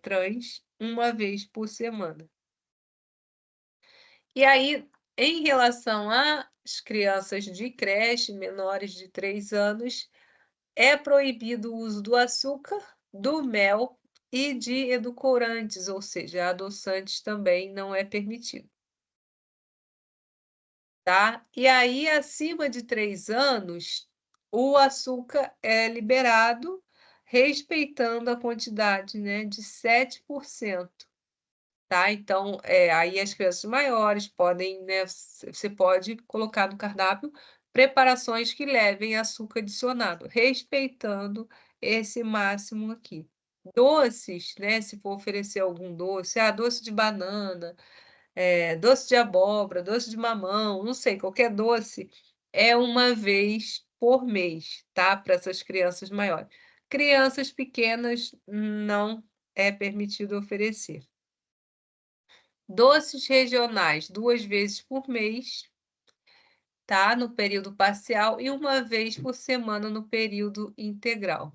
trans uma vez por semana. E aí, em relação às crianças de creche menores de 3 anos, é proibido o uso do açúcar, do mel e de edulcorantes, ou seja, adoçantes também não é permitido. Tá? E aí, acima de 3 anos, o açúcar é liberado, respeitando a quantidade, né, de 7%, tá? Então, aí as crianças maiores podem, né, você pode colocar no cardápio preparações que levem açúcar adicionado, respeitando esse máximo aqui. Doces, né, se for oferecer algum doce, doce de banana, doce de abóbora, doce de mamão, não sei, qualquer doce, é uma vez por mês, tá? Para essas crianças maiores. Crianças pequenas não é permitido oferecer. Doces regionais, 2 vezes por mês, tá? No período parcial e uma vez por semana no período integral.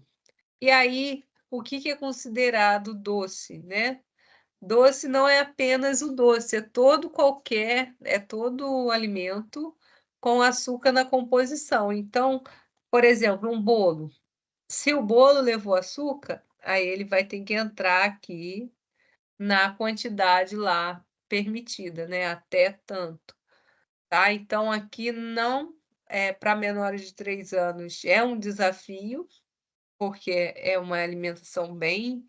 E aí, o que é considerado doce, né? Doce não é apenas o doce, é todo alimento com açúcar na composição. Então, por exemplo, um bolo. Se o bolo levou açúcar, aí ele vai ter que entrar aqui na quantidade lá permitida, né? Até tanto, tá? Então, aqui não para menores de 3 anos é um desafio, porque é uma alimentação bem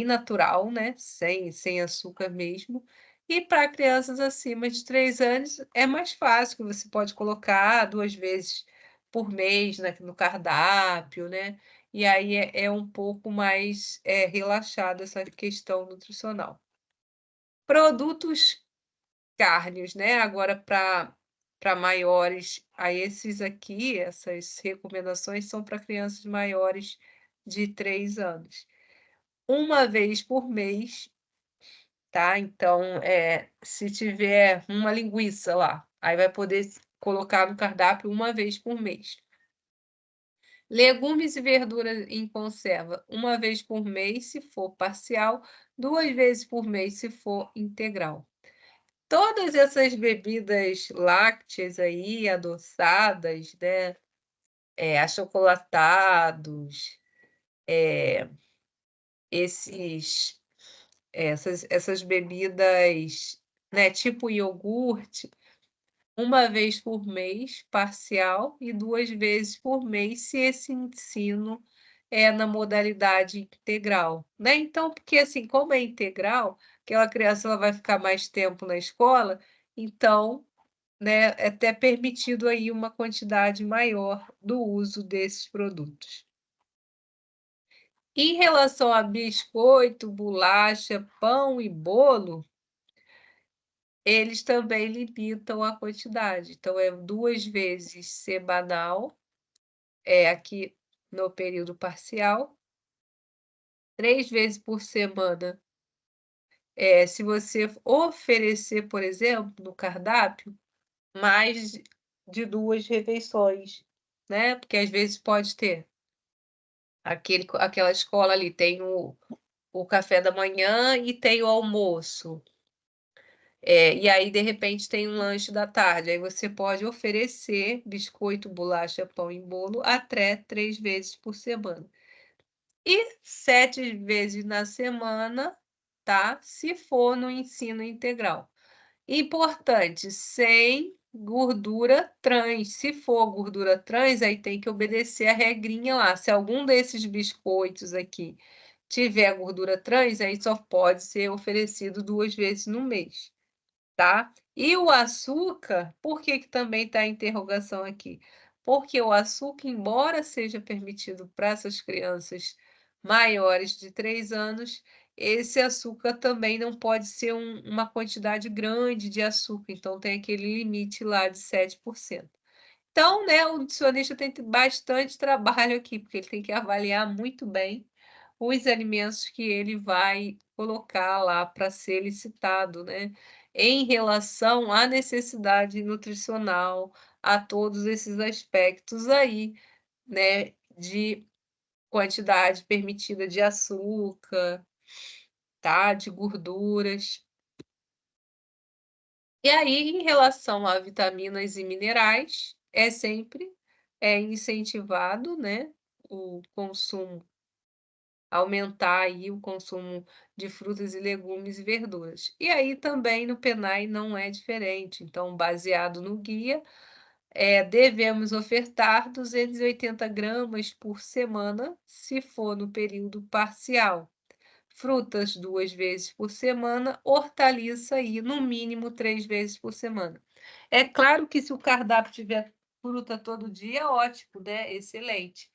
natural, né? Sem açúcar mesmo. E para crianças acima de 3 anos é mais fácil, que você pode colocar 2 vezes por mês no cardápio, né? E aí é um pouco mais relaxado essa questão nutricional. Produtos cárneos, né? Agora para maiores, esses aqui, essas recomendações são para crianças maiores de 3 anos. Uma vez por mês, tá? Então, se tiver uma linguiça lá, aí vai poder colocar no cardápio uma vez por mês. Legumes e verduras em conserva, uma vez por mês, se for parcial, 2 vezes por mês, se for integral. Todas essas bebidas lácteas aí, adoçadas, né? Achocolatados, essas bebidas, né, tipo iogurte, uma vez por mês, parcial, e 2 vezes por mês, se esse ensino é na modalidade integral, né? Então, porque assim, como é integral, aquela criança ela vai ficar mais tempo na escola, então, né, é até permitido aí uma quantidade maior do uso desses produtos. Em relação a biscoito, bolacha, pão e bolo, eles também limitam a quantidade. Então, é 2 vezes semanal, aqui no período parcial, 3 vezes por semana. Se você oferecer, por exemplo, no cardápio, mais de 2 refeições, né? Porque às vezes pode ter aquela escola ali, tem o café da manhã e tem o almoço. E aí, de repente, tem um lanche da tarde. Aí você pode oferecer biscoito, bolacha, pão e bolo até 3 vezes por semana. E 7 vezes na semana, tá? Se for no ensino integral. Importante, sem gordura trans. Se for gordura trans, aí tem que obedecer a regrinha lá. Se algum desses biscoitos aqui tiver gordura trans, aí só pode ser oferecido 2 vezes no mês, tá? E o açúcar, por que também está a interrogação aqui? Porque o açúcar, embora seja permitido para essas crianças maiores de 3 anos, esse açúcar também não pode ser uma quantidade grande de açúcar, então tem aquele limite lá de 7%. Então, né, o nutricionista tem bastante trabalho aqui, porque ele tem que avaliar muito bem os alimentos que ele vai colocar lá para ser licitado, né? Em relação à necessidade nutricional, a todos esses aspectos aí, né? De quantidade permitida de açúcar, tá? De gorduras. E aí, em relação a vitaminas e minerais, sempre incentivado, né? O consumo aumentar aí o consumo de frutas e legumes e verduras. E aí também no PENAI não é diferente. Então, baseado no guia, devemos ofertar 280 gramas por semana, se for no período parcial. Frutas 2 vezes por semana, hortaliça aí no mínimo 3 vezes por semana. É claro que se o cardápio tiver fruta todo dia, ótimo, né? Excelente.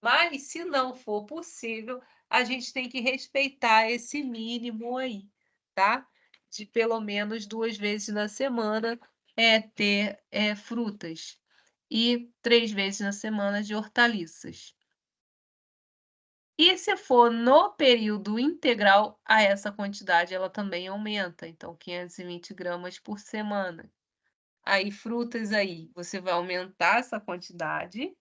Mas se não for possível, a gente tem que respeitar esse mínimo aí, tá? de pelo menos 2 vezes na semana ter frutas e 3 vezes na semana de hortaliças. E se for no período integral, essa quantidade ela também aumenta, então 520 gramas por semana. Aí frutas aí, você vai aumentar essa quantidade,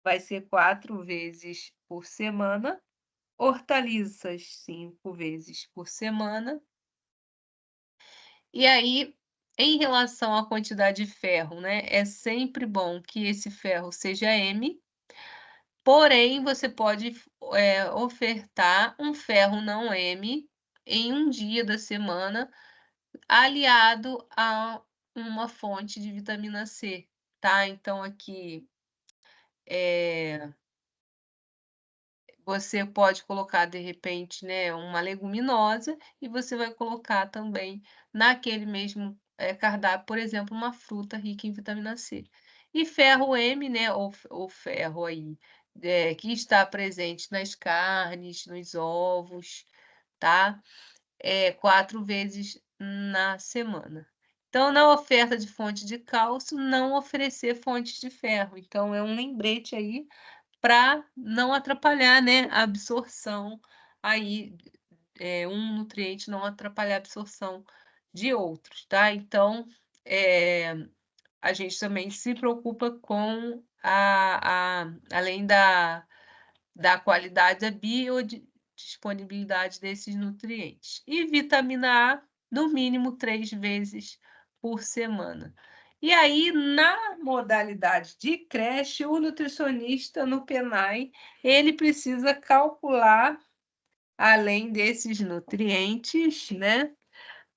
vai ser 4 vezes por semana, hortaliças 5 vezes por semana. E aí, em relação à quantidade de ferro, né, é sempre bom que esse ferro seja M, porém você pode ofertar um ferro não M em um dia da semana, aliado a uma fonte de vitamina C, tá? Então aqui, você pode colocar, de repente, né, uma leguminosa e você vai colocar também naquele mesmo, cardápio, por exemplo, uma fruta rica em vitamina C. E ferro M, né, ou ferro aí, que está presente nas carnes, nos ovos, tá? 4 vezes na semana. Então, na oferta de fonte de cálcio, não oferecer fontes de ferro. Então é um lembrete aí para não atrapalhar, né, a absorção aí, um nutriente não atrapalhar a absorção de outros, tá? Então, a gente também se preocupa com além da qualidade, da biodisponibilidade desses nutrientes. E vitamina A, no mínimo 3 vezes por semana. E aí, na modalidade de creche, o nutricionista no PENAI, ele precisa calcular, além desses nutrientes, né,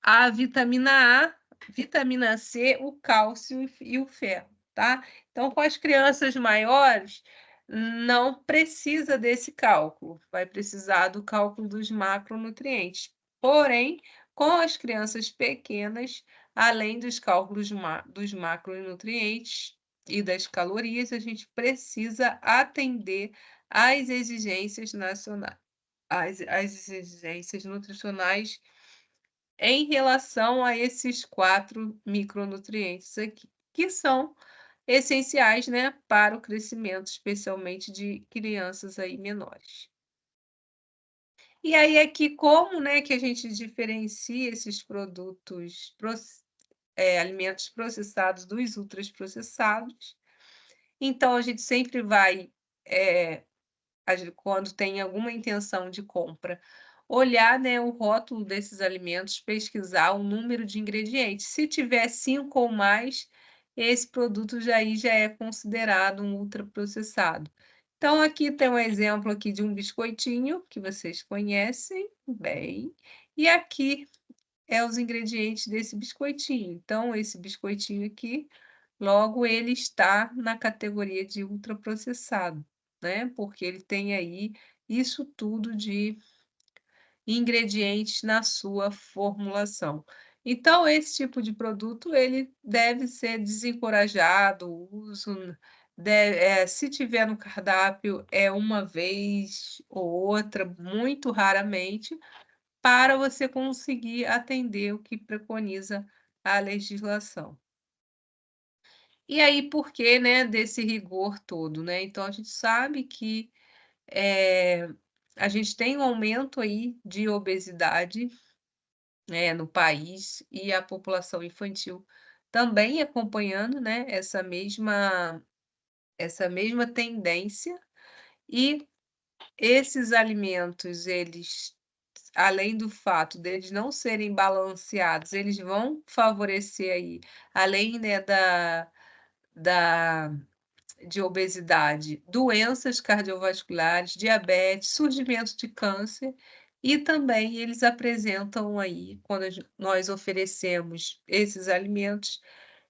a vitamina A, vitamina C, o cálcio e o ferro, tá? Então, com as crianças maiores, não precisa desse cálculo, vai precisar do cálculo dos macronutrientes. Porém, com as crianças pequenas, além dos cálculos dos macronutrientes e das calorias, a gente precisa atender às exigências nacionais, às exigências nutricionais em relação a esses 4 micronutrientes aqui, que são essenciais, né, para o crescimento, especialmente de crianças aí menores. E aí aqui como, né, que a gente diferencia esses produtos, alimentos processados dos ultraprocessados. Então a gente sempre vai, quando tem alguma intenção de compra, olhar, né, o rótulo desses alimentos, pesquisar o número de ingredientes. Se tiver 5 ou mais, esse produto já é considerado um ultraprocessado. Então aqui tem um exemplo aqui de um biscoitinho, que vocês conhecem bem, e aqui os ingredientes desse biscoitinho. Então esse biscoitinho aqui, logo ele está na categoria de ultraprocessado, né, porque ele tem aí isso tudo de ingredientes na sua formulação. Então esse tipo de produto, ele deve ser desencorajado, o uso se tiver no cardápio, é uma vez ou outra, muito raramente, para você conseguir atender o que preconiza a legislação. E aí por que, né, desse rigor todo, né? Então a gente sabe que, a gente tem um aumento aí de obesidade, né, no país, e a população infantil também acompanhando, né, essa mesma tendência. E esses alimentos, eles, além do fato deles não serem balanceados, eles vão favorecer aí, além, né, da de obesidade, doenças cardiovasculares, diabetes, surgimento de câncer, e também eles apresentam aí, quando nós oferecemos esses alimentos,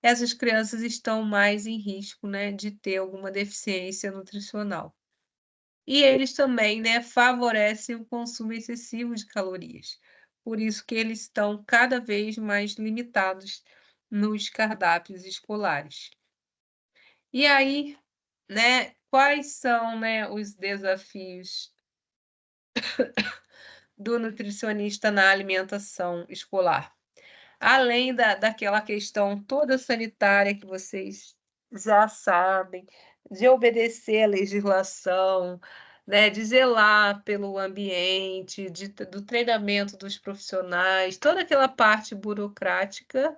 essas crianças estão mais em risco, né, de ter alguma deficiência nutricional. E eles também, né, favorecem o consumo excessivo de calorias. Por isso que eles estão cada vez mais limitados nos cardápios escolares. E aí, né, quais são, né, os desafios do nutricionista na alimentação escolar? além daquela questão toda sanitária que vocês já sabem, de obedecer à legislação, né, de zelar pelo ambiente, do treinamento dos profissionais, toda aquela parte burocrática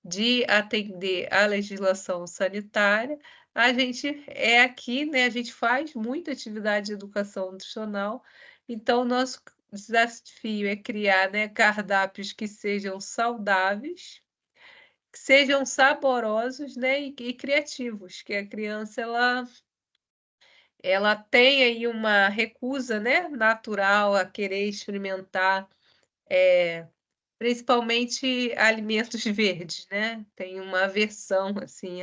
de atender à legislação sanitária, a gente é aqui, né, a gente faz muita atividade de educação nutricional, então o nosso desafio é criar, né, cardápios que sejam saudáveis, que sejam saborosos, né, e criativos, que a criança ela tem aí uma recusa, né, natural a querer experimentar, principalmente alimentos verdes, né, tem uma aversão, assim,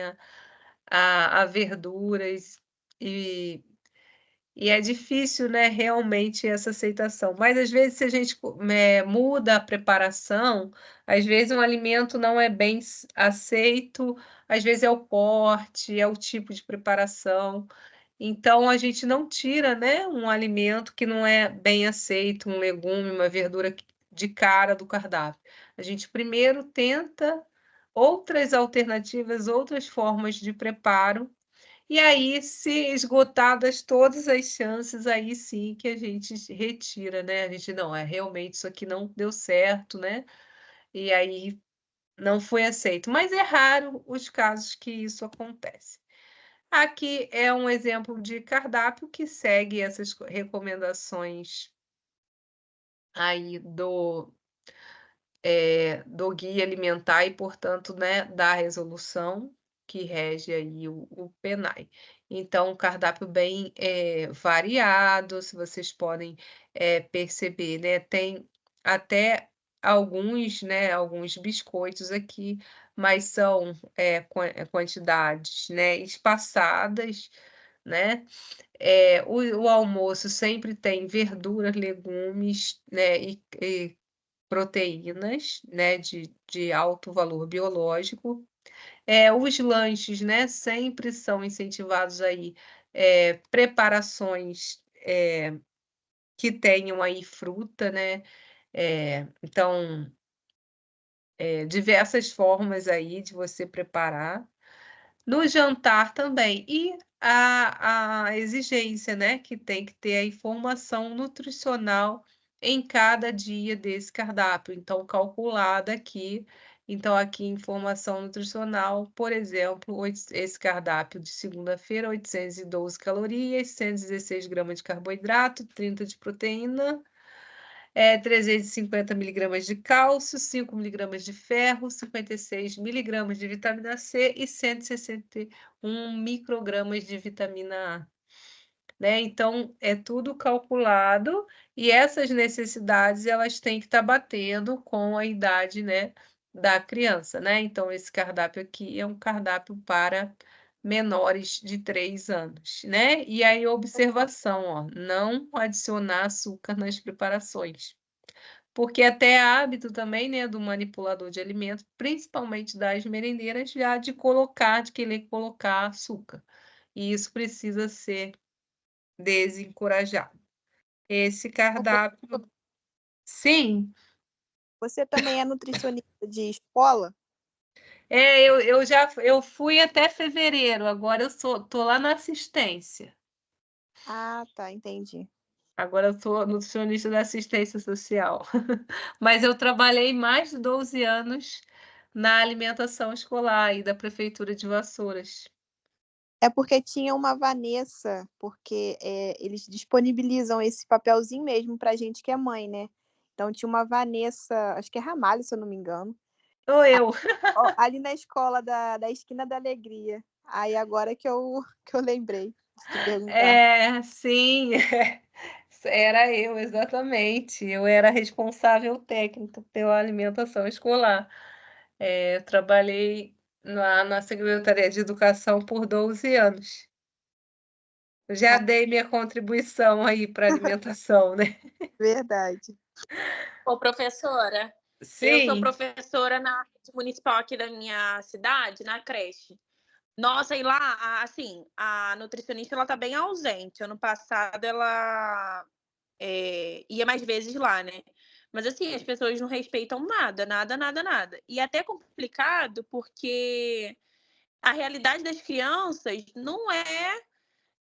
a verduras, e e é difícil, né, realmente essa aceitação. Mas às vezes se a gente muda a preparação, às vezes um alimento não é bem aceito, às vezes é o corte, é o tipo de preparação. Então a gente não tira, né, um alimento que não é bem aceito, um legume, uma verdura de cara do cardápio. A gente primeiro tenta outras alternativas, outras formas de preparo, e aí, se esgotadas todas as chances, aí sim que a gente retira, né, a gente: "Não, realmente isso aqui não deu certo", né, e aí não foi aceito. Mas é raro os casos que isso acontece. Aqui é um exemplo de cardápio que segue essas recomendações aí do guia alimentar e, portanto, né, da resolução que rege aí o PNAE. Então, um cardápio bem, variado, se vocês podem, perceber, né, tem até alguns, né, alguns biscoitos aqui, mas são, quantidades, né, espaçadas, né. O almoço sempre tem verduras, legumes, né, e proteínas, né, de alto valor biológico. Os lanches, né, sempre são incentivados aí, preparações, que tenham aí fruta, né, então, diversas formas aí de você preparar. No jantar também. E a exigência, né, que tem que ter a informação nutricional em cada dia desse cardápio, então calculada aqui. Então aqui informação nutricional, por exemplo, esse cardápio de segunda-feira, 812 calorias, 116 gramas de carboidrato, 30 de proteína, 350 miligramas de cálcio, 5 miligramas de ferro, 56 miligramas de vitamina C e 161 microgramas de vitamina A, né. Então é tudo calculado e essas necessidades elas têm que estar batendo com a idade, né, da criança, né. Então esse cardápio aqui é um cardápio para menores de 3 anos, né. E aí observação, ó, não adicionar açúcar nas preparações. Porque até é hábito também, né, do manipulador de alimentos, principalmente das merendeiras, já de querer colocar açúcar. E isso precisa ser desencorajado. Esse Ô, cardápio sim, você também é nutricionista de escola? eu fui até fevereiro, agora tô lá na assistência. Ah, tá, entendi. Agora eu sou nutricionista da assistência social. Mas eu trabalhei mais de 12 anos na alimentação escolar e da prefeitura de Vassouras. É porque tinha uma Vanessa, porque, eles disponibilizam esse papelzinho mesmo pra gente que é mãe, né. Então tinha uma Vanessa, acho que é Ramalho, se eu não me engano, Sou eu. ó, ali na escola da Esquina da Alegria. Aí agora que eu que eu lembrei de te perguntar. É, sim, era eu, exatamente. Eu era responsável técnica pela alimentação escolar. Eu trabalhei na Secretaria de Educação por 12 anos. Já Ah, dei minha contribuição aí para a alimentação, né. verdade. Ô, professora, eu sou Sim. professora na rede municipal aqui da minha cidade, na creche. Nossa, e lá, assim, a nutricionista ela tá bem ausente. Ano passado ela ia mais vezes lá, né? Mas assim, as pessoas não respeitam nada, nada, nada, nada. E é até complicado porque a realidade das crianças não é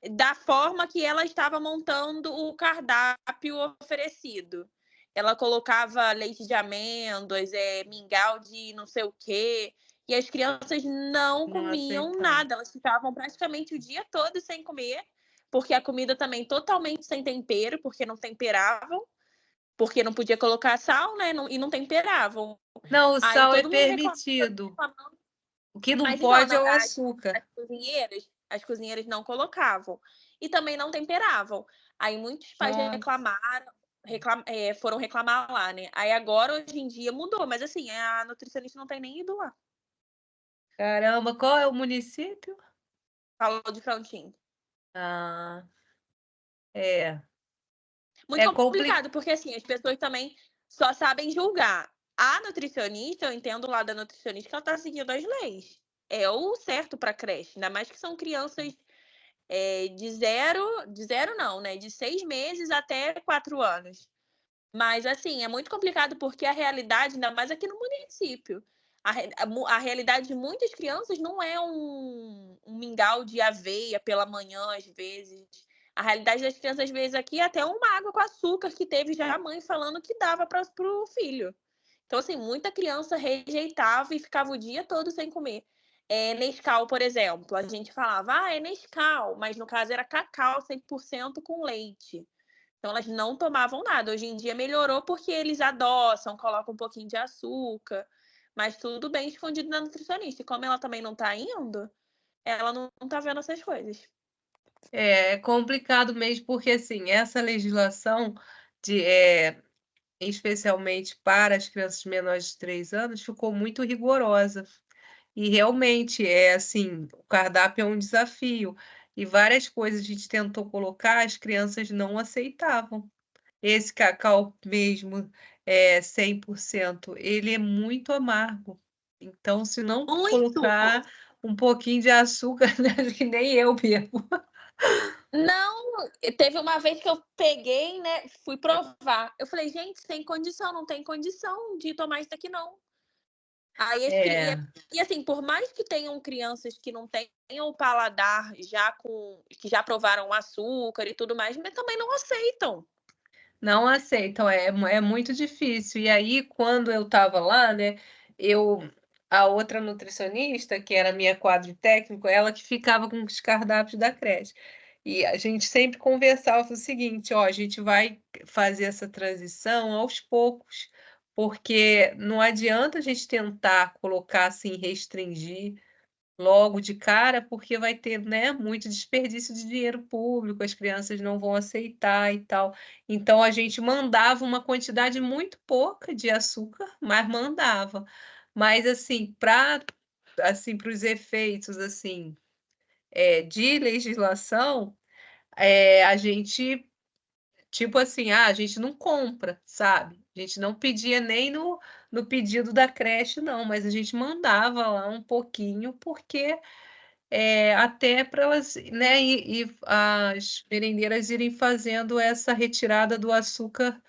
da forma que ela estava montando o cardápio oferecido. Ela colocava leite de amêndoas, mingau de não sei o quê, e as crianças não Não comiam aceitava. nada. Elas ficavam praticamente o dia todo sem comer, porque a comida também totalmente sem tempero, porque não temperavam, porque não podia colocar sal, né? E não temperavam. Não, o Aí sal é todo mundo reclamando, permitido. O que não mas então, pode é o as açúcar. as cozinheiras não colocavam e também não temperavam. Aí muitos pais Nossa, foram reclamar lá, né? Aí agora, hoje em dia, mudou, mas assim, a nutricionista não tem nem ido lá. caramba, qual é o município? Falou de Frontin. Ah, é. Muito É complicado. complicado, porque assim, as pessoas também só sabem julgar. A nutricionista, eu entendo lá da nutricionista que ela tá seguindo as leis. É o certo para creche, ainda mais que são crianças de zero não, né? De 6 meses até 4 anos. Mas, assim, é muito complicado porque a realidade, ainda mais aqui no município, a realidade de muitas crianças não é um mingau de aveia pela manhã, às vezes. A realidade das crianças, às vezes, aqui é até uma água com açúcar que teve já a mãe falando que dava para o filho. Então, assim, muita criança rejeitava e ficava o dia todo sem comer. Nescau, por exemplo, a gente falava, é Nescau, mas no caso era cacau 100% com leite. Então elas não tomavam nada. Hoje em dia melhorou porque eles adoçam, colocam um pouquinho de açúcar, mas tudo bem escondido na nutricionista. E como ela também não tá indo, ela não tá vendo essas coisas. É complicado mesmo, porque assim, essa legislação especialmente para as crianças menores de 3 anos, ficou muito rigorosa. E realmente é assim, o cardápio é um desafio. E várias coisas a gente tentou colocar, as crianças não aceitavam. Esse cacau mesmo, 100%, ele é muito amargo. Então, se não Muito! colocar um pouquinho de açúcar, acho que nem eu bebo. Não, teve uma vez que eu peguei, né? Fui provar. Eu falei, gente, tem condição, não tem condição de tomar isso aqui, não. Aí É, e assim, por mais que tenham crianças que não tenham o paladar que já provaram açúcar e tudo mais, mas também não aceitam. não aceitam, é muito difícil. E aí, quando eu estava lá, né, a outra nutricionista, que era minha quadro técnico, ela que ficava com os cardápios da creche. E a gente sempre conversava o seguinte, ó, a gente vai fazer essa transição aos poucos, porque não adianta a gente tentar colocar assim, restringir logo de cara, porque vai ter, né, muito desperdício de dinheiro público, as crianças não vão aceitar e tal. Então a gente mandava uma quantidade muito pouca de açúcar, mas mandava. Mas assim, para os efeitos assim, de legislação, a gente tipo assim, a gente não compra, sabe? A gente não pedia nem no pedido da creche, não, mas a gente mandava lá um pouquinho, porque até para elas, né, e as merendeiras irem fazendo essa retirada do açúcar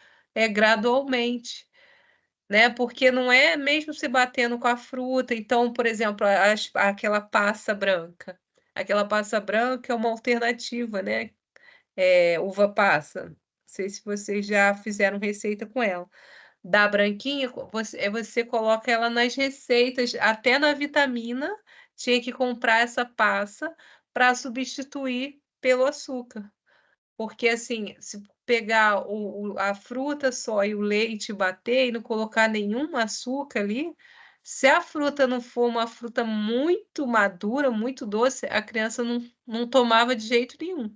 gradualmente, né? Porque não é mesmo se batendo com a fruta. Então, por exemplo, aquela passa branca. Aquela passa branca é uma alternativa, né? Uva passa. Não sei se vocês já fizeram receita com ela. Da branquinha, você coloca ela nas receitas, até na vitamina, tinha que comprar essa passa para substituir pelo açúcar. Porque, assim, se pegar a fruta só e o leite e bater e não colocar nenhum açúcar ali, se a fruta não for uma fruta muito madura, muito doce, a criança não tomava de jeito nenhum.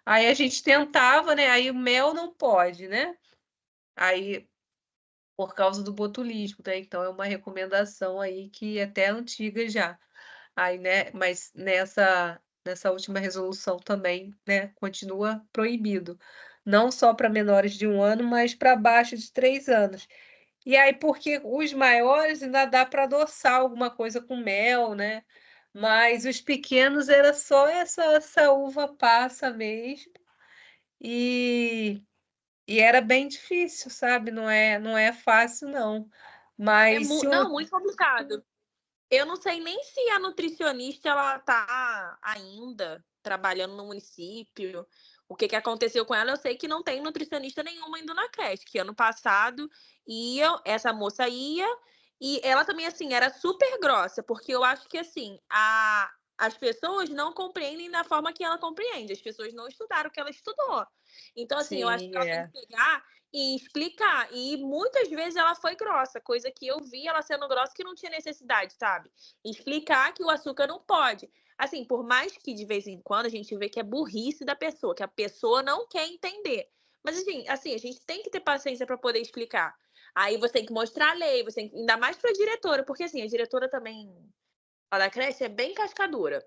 Aí a gente tentava, né? Aí o mel não pode, né? Aí por causa do botulismo, né, então é uma recomendação aí que é até antiga já. Aí, né, mas nessa última resolução também, né, continua proibido. Não só para menores de 1 ano, mas para abaixo de 3 anos. E aí, porque os maiores ainda dá para adoçar alguma coisa com mel, né, mas os pequenos era só essa uva passa mesmo, e E era bem difícil, sabe? Não é fácil, não. Mas se Não, muito complicado. Eu não sei nem se a nutricionista ela tá ainda trabalhando no município. O que aconteceu com ela? Eu sei que não tem nutricionista nenhuma indo na creche. Que ano passado essa moça ia e ela também assim era super grossa, porque eu acho que assim as pessoas não compreendem da forma que ela compreende. As pessoas não estudaram o que ela estudou. Então assim, eu acho sim, que ela tem que pegar e explicar. E muitas vezes ela foi grossa, coisa que eu vi ela sendo grossa que não tinha necessidade, sabe? Explicar que o açúcar não pode. Assim, por mais que de vez em quando a gente vê que é burrice da pessoa, que a pessoa não quer entender. Mas assim, a gente tem que ter paciência para poder explicar. Aí você tem que mostrar a lei, você tem que, ainda mais para a diretora, porque assim, a diretora também lá da creche é bem cascadora.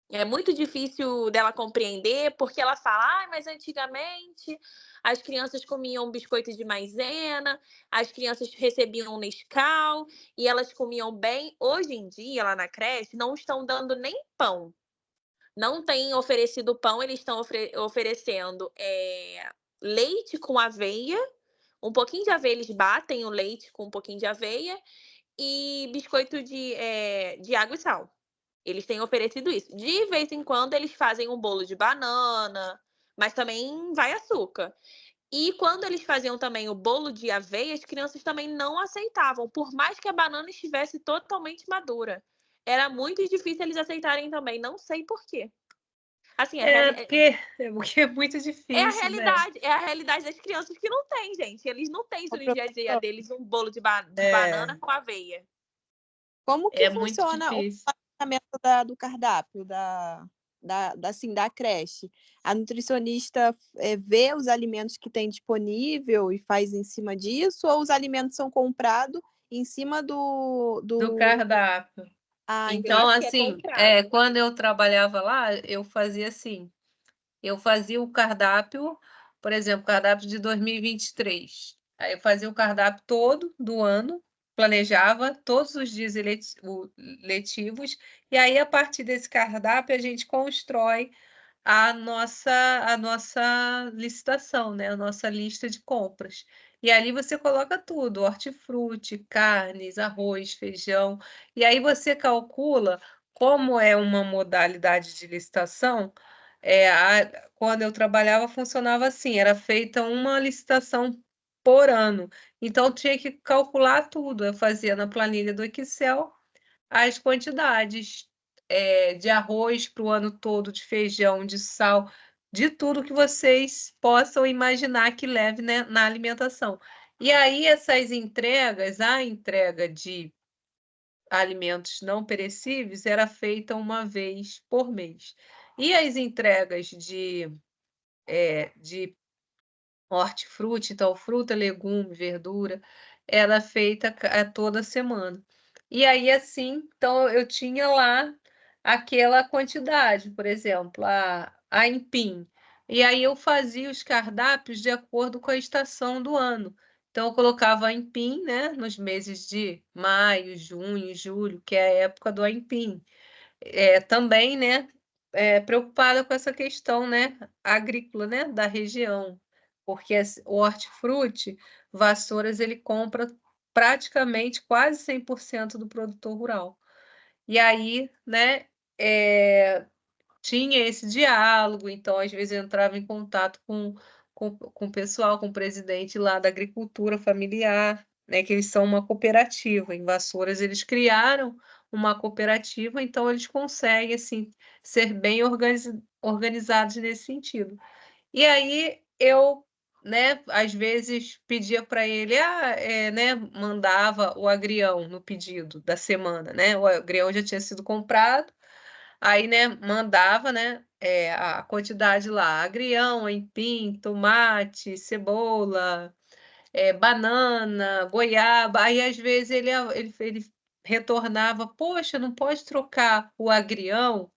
É muito difícil dela compreender, porque ela fala, mas antigamente as crianças comiam biscoito de maisena, as crianças recebiam Nescau e elas comiam bem. Hoje em dia, lá na creche, não estão dando nem pão. Não têm oferecido pão, eles estão oferecendo leite com aveia, um pouquinho de aveia, eles batem o leite com um pouquinho de aveia e biscoito de água e sal. Eles têm oferecido isso. De vez em quando, eles fazem um bolo de banana, mas também vai açúcar. E quando eles faziam também o bolo de aveia, as crianças também não aceitavam, por mais que a banana estivesse totalmente madura. Era muito difícil eles aceitarem também, não sei por quê. Assim, porque é muito difícil, né? é a realidade das crianças que não tem, gente. Eles não têm isso Ô, no dia a dia professor, deles, um bolo de É, banana com aveia. como que é muito funciona o difícil. planejamento do cardápio assim, da creche? A nutricionista vê os alimentos que tem disponível e faz em cima disso, ou os alimentos são comprados em cima Do cardápio. Ah, Eu Então, entendi. acho que é assim, comprado. quando eu trabalhava lá, eu fazia assim. Eu fazia o cardápio, por exemplo, cardápio de 2023. Aí eu fazia o cardápio todo do ano, planejava todos os dias letivos, e aí, a partir desse cardápio, a gente constrói a nossa licitação, né? A nossa lista de compras. E ali você coloca tudo, hortifruti, carnes, arroz, feijão, e aí você calcula como é uma modalidade de licitação. Quando eu trabalhava, funcionava assim, era feita uma licitação por ano. Então, tinha que calcular tudo. Eu fazia na planilha do Excel as quantidades de arroz para o ano todo, de feijão, de sal, de tudo que vocês possam imaginar que leve, né, na alimentação. E aí, essas entregas, a entrega de alimentos não perecíveis era feita uma vez por mês. E as entregas de hortifruti, então fruta, legume, verdura, era feita toda semana. E aí, assim, então eu tinha lá aquela quantidade, por exemplo, a empim. E aí eu fazia os cardápios de acordo com a estação do ano. Então eu colocava a empim, né, nos meses de maio, junho, julho, que é a época do aipim. Também, né, preocupada com essa questão, né, agrícola, né, da região, porque o hortifruti, Vassouras, ele compra praticamente quase 100% do produtor rural. E aí, né, tinha esse diálogo, então às vezes eu entrava em contato com o pessoal, com o presidente lá da agricultura familiar, né, que eles são uma cooperativa. Em Vassouras eles criaram uma cooperativa, então eles conseguem assim ser bem organizados nesse sentido. E aí eu, né, às vezes pedia para ele, né, mandava o agrião no pedido da semana, né? O agrião já tinha sido comprado. Aí, né, mandava, né, a quantidade lá, agrião, aipim, tomate, cebola, banana, goiaba. Aí, às vezes, ele retornava, poxa, não pode trocar o agrião,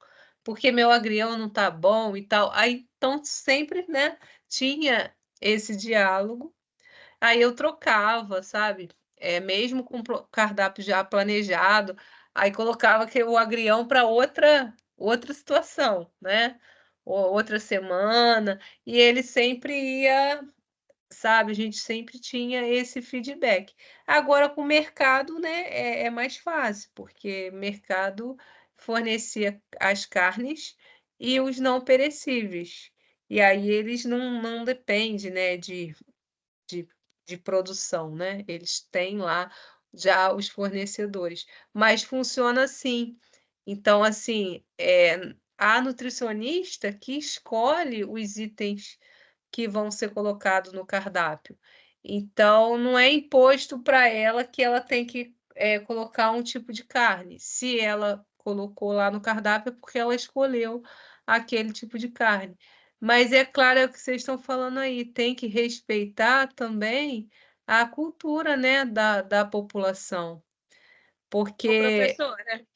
porque meu agrião não tá bom e tal. Aí, então, sempre, né, tinha esse diálogo. Aí eu trocava, sabe? Mesmo com o cardápio já planejado, aí colocava o agrião para outra situação, né? Outra semana, e ele sempre ia sabe? A gente sempre tinha esse feedback. Agora, com o mercado, né, é mais fácil, porque o mercado fornecia as carnes e os não perecíveis. E aí eles não dependem, né, de, de produção, né? Eles têm lá já os fornecedores. Mas funciona assim. Então, assim, a nutricionista que escolhe os itens que vão ser colocados no cardápio. Então, não é imposto para ela que ela tem que colocar um tipo de carne. Se ela colocou lá no cardápio, é porque ela escolheu aquele tipo de carne. Mas é claro, é o que vocês estão falando aí, tem que respeitar também a cultura, né, da população. Ô, Porque, professora,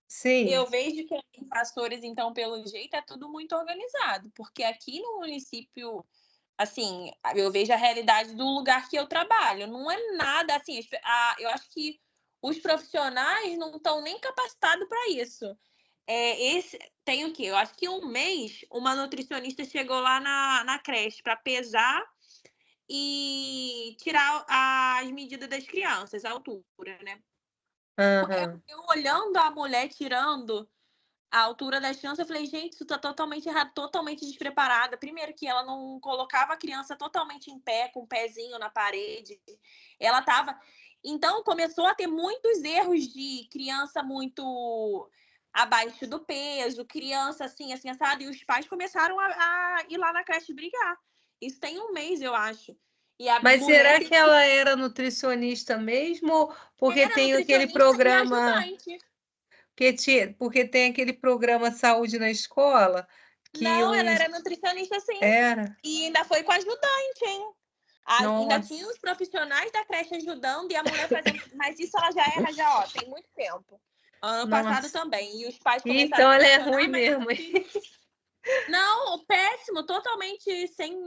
sim, eu vejo que em Pastores, então, pelo jeito, é tudo muito organizado, porque aqui no município, assim, eu vejo a realidade do lugar que eu trabalho. Não é nada assim. Eu acho que os profissionais não estão nem capacitados para isso. Tem o quê? Eu acho que um mês uma nutricionista chegou lá na creche para pesar e tirar as medidas das crianças, a altura, né? aham. Eu olhando a mulher tirando a altura das crianças, eu falei, gente, isso tá totalmente errado, totalmente despreparada. Primeiro que ela não colocava a criança totalmente em pé, com o pezinho na parede. Ela tava... Então, começou a ter muitos erros de criança muito abaixo do peso, criança assim, assim, assado, e os pais começaram a ir lá na creche brigar. Isso tem um mês, eu acho. E a Mas mulher será que ela era nutricionista mesmo? Porque era tem aquele nutricionista e programa, ajudante. porque tem aquele programa Saúde na Escola, que Não, ela os era nutricionista, sim. era. E ainda foi com ajudante, hein? Ainda tinha Nossa. os profissionais da creche ajudando e a mulher fazendo. Mas isso ela já erra, já, ó, tem muito tempo. Ano passado Nossa. também. E os pais começaram Então a ela é questionar, ruim mas mesmo, meu hein? filho. Não, péssimo, totalmente sem.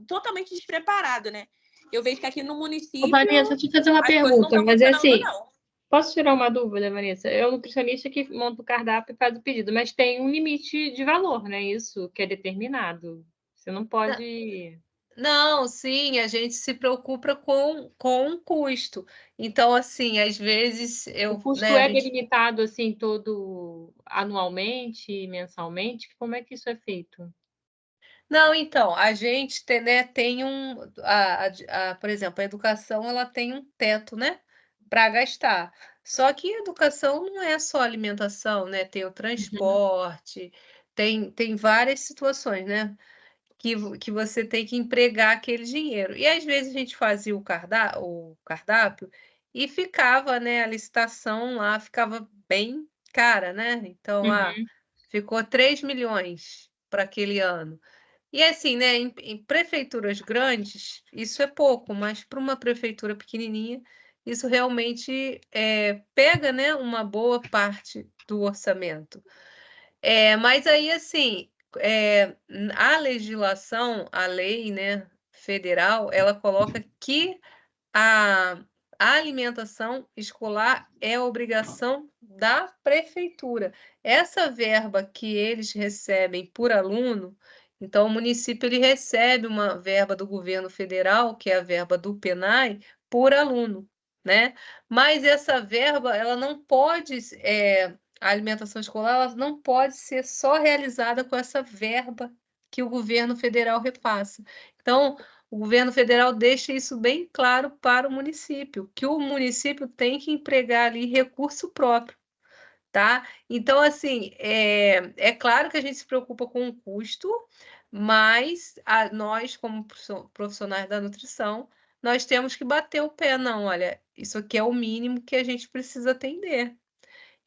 Totalmente despreparado, né? Eu vejo que aqui no Ô, Vanessa, município deixa eu fazer uma as coisas não pergunta, estão mas é funcionando, assim, não. posso tirar uma dúvida, Vanessa? É o nutricionista que monta o cardápio e faz o pedido, mas tem um limite de valor, né? Isso que é determinado. Você não pode. Não, sim, a gente se preocupa com o custo. Então, assim, às vezes O eu, custo né, a é gente. delimitado assim todo anualmente, mensalmente? Como é que isso é feito? Não, então, a gente tem, né, tem por exemplo, a educação ela tem um teto, né, para gastar. Só que a educação não é só alimentação, né? Tem o Uhum. transporte, tem várias situações, né? Que você tem que empregar aquele dinheiro. E às vezes a gente fazia o cardápio e ficava, né, a licitação lá ficava bem cara, né? Então, Uhum. ficou 3 milhões para aquele ano. E assim, né, em prefeituras grandes, isso é pouco, mas para uma prefeitura pequenininha, isso realmente pega, né, uma boa parte do orçamento. Mas aí, assim, a legislação, a lei, né, federal, ela coloca que a, a alimentação escolar é obrigação da prefeitura. Essa verba que eles recebem por aluno, então o município ele recebe uma verba do governo federal, que é a verba do PENAI, por aluno, né? Mas essa verba, ela não pode, a alimentação escolar, ela não pode ser só realizada com essa verba que o governo federal repassa. Então, o governo federal deixa isso bem claro para o município, que o município tem que empregar ali recurso próprio, tá? Então, assim, é claro que a gente se preocupa com o custo, mas nós, como profissionais da nutrição, nós temos que bater o pé, não, olha, isso aqui é o mínimo que a gente precisa atender.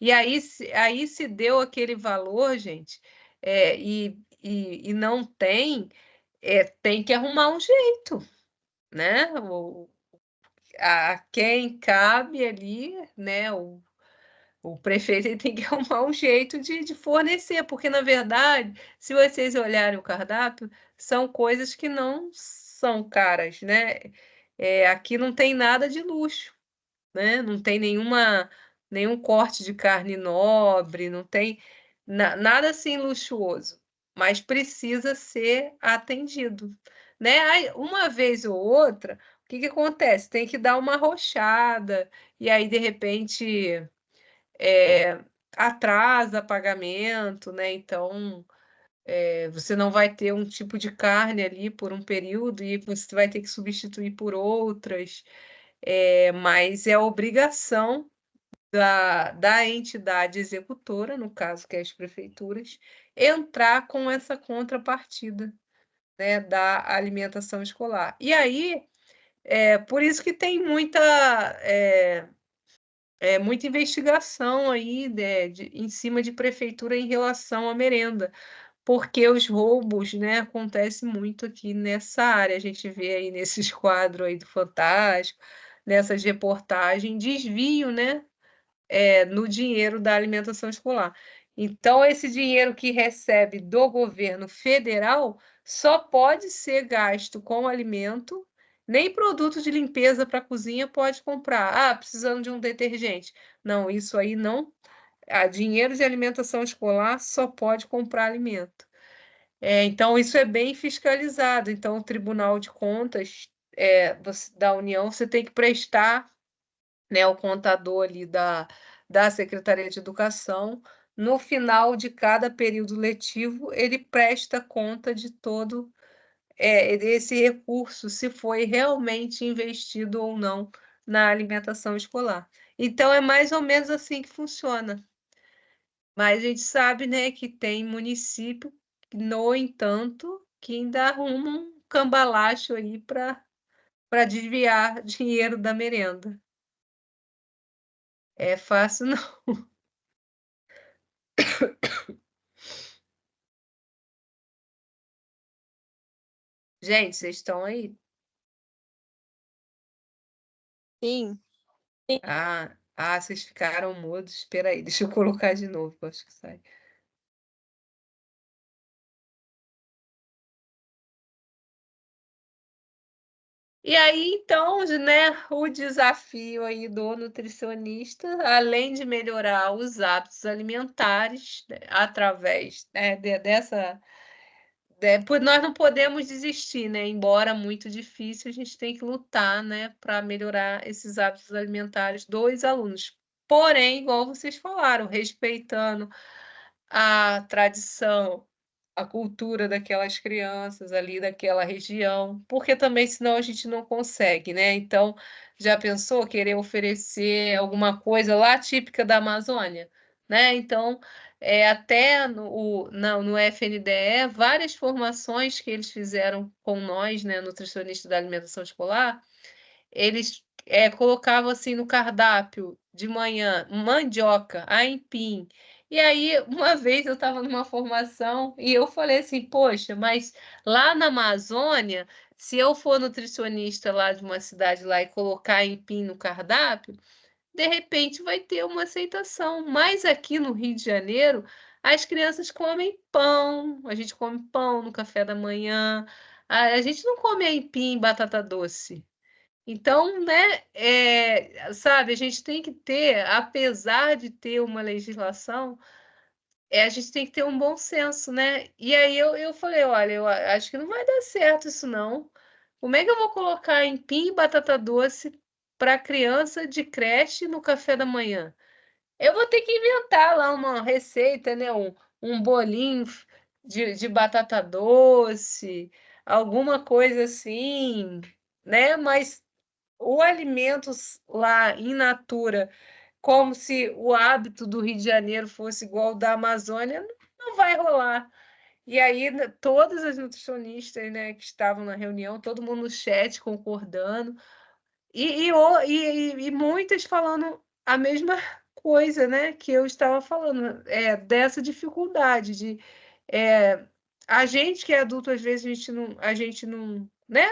E aí se deu aquele valor, gente, e não tem, tem que arrumar um jeito, né? A quem cabe ali, né? O prefeito ele tem que arrumar um jeito de fornecer, porque, na verdade, se vocês olharem o cardápio, são coisas que não são caras, né? Aqui não tem nada de luxo, né? Não tem nenhum corte de carne nobre, não tem nada assim luxuoso, mas precisa ser atendido. né? Aí, uma vez ou outra, o que acontece? Tem que dar uma arrochada, e aí, de repente, atrasa pagamento, né? Então, você não vai ter um tipo de carne ali por um período e você vai ter que substituir por outras, mas é obrigação da entidade executora, no caso que é as prefeituras, entrar com essa contrapartida, né, da alimentação escolar. E aí, por isso que tem muita investigação aí, né, em cima de prefeitura em relação à merenda, porque os roubos, né, acontecem muito aqui nessa área. A gente vê aí nesses quadros aí do Fantástico, nessas reportagens, desvio, né, no dinheiro da alimentação escolar. Então, esse dinheiro que recebe do governo federal só pode ser gasto com alimento, nem produto de limpeza para a cozinha pode comprar. Ah, precisando de um detergente. Não, isso aí não. Dinheiro de alimentação escolar só pode comprar alimento. Então, isso é bem fiscalizado. Então, o Tribunal de Contas da União, você tem que prestar, né, o contador ali da Secretaria de Educação, no final de cada período letivo, ele presta conta de todo esse recurso, se foi realmente investido ou não na alimentação escolar. Então, é mais ou menos assim que funciona. Mas a gente sabe, né, que tem município, no entanto, que ainda arruma um cambalacho aí para desviar dinheiro da merenda. É fácil, não. Gente, vocês estão aí? Sim. Vocês ficaram mudos. Espera aí, deixa eu colocar de novo, acho que sai. E aí, então, né, o desafio aí do nutricionista, além de melhorar os hábitos alimentares, né, através, né, dessa. Nós não podemos desistir, né? Embora muito difícil, a gente tem que lutar, né, para melhorar esses hábitos alimentares dos alunos. Porém, igual vocês falaram, respeitando a tradição, a cultura daquelas crianças ali daquela região, porque também senão a gente não consegue, né? Então, já pensou querer oferecer alguma coisa lá típica da Amazônia, né? Então, até no FNDE, várias formações que eles fizeram com nós, né, nutricionistas da alimentação escolar, eles colocavam assim no cardápio de manhã mandioca, aipim. E aí, uma vez eu estava numa formação e eu falei assim, poxa, mas lá na Amazônia, se eu for nutricionista lá de uma cidade lá e colocar aipim no cardápio, de repente vai ter uma aceitação. Mas aqui no Rio de Janeiro, as crianças comem pão, a gente come pão no café da manhã, a gente não come aipim e batata doce. Então, né, sabe, a gente tem que ter, apesar de ter uma legislação, a gente tem que ter um bom senso, né? E aí eu falei, olha, eu acho que não vai dar certo isso não. Como é que eu vou colocar empim e batata doce para criança de creche no café da manhã? Eu vou ter que inventar lá uma receita, né? Um bolinho de batata doce, alguma coisa assim, né? Mas o alimento lá in natura, como se o hábito do Rio de Janeiro fosse igual ao da Amazônia, não vai rolar. E aí, todas as nutricionistas, né, que estavam na reunião, todo mundo no chat concordando, e muitas falando a mesma coisa, né, que eu estava falando, dessa dificuldade de a gente que é adulto, às vezes a gente não, né,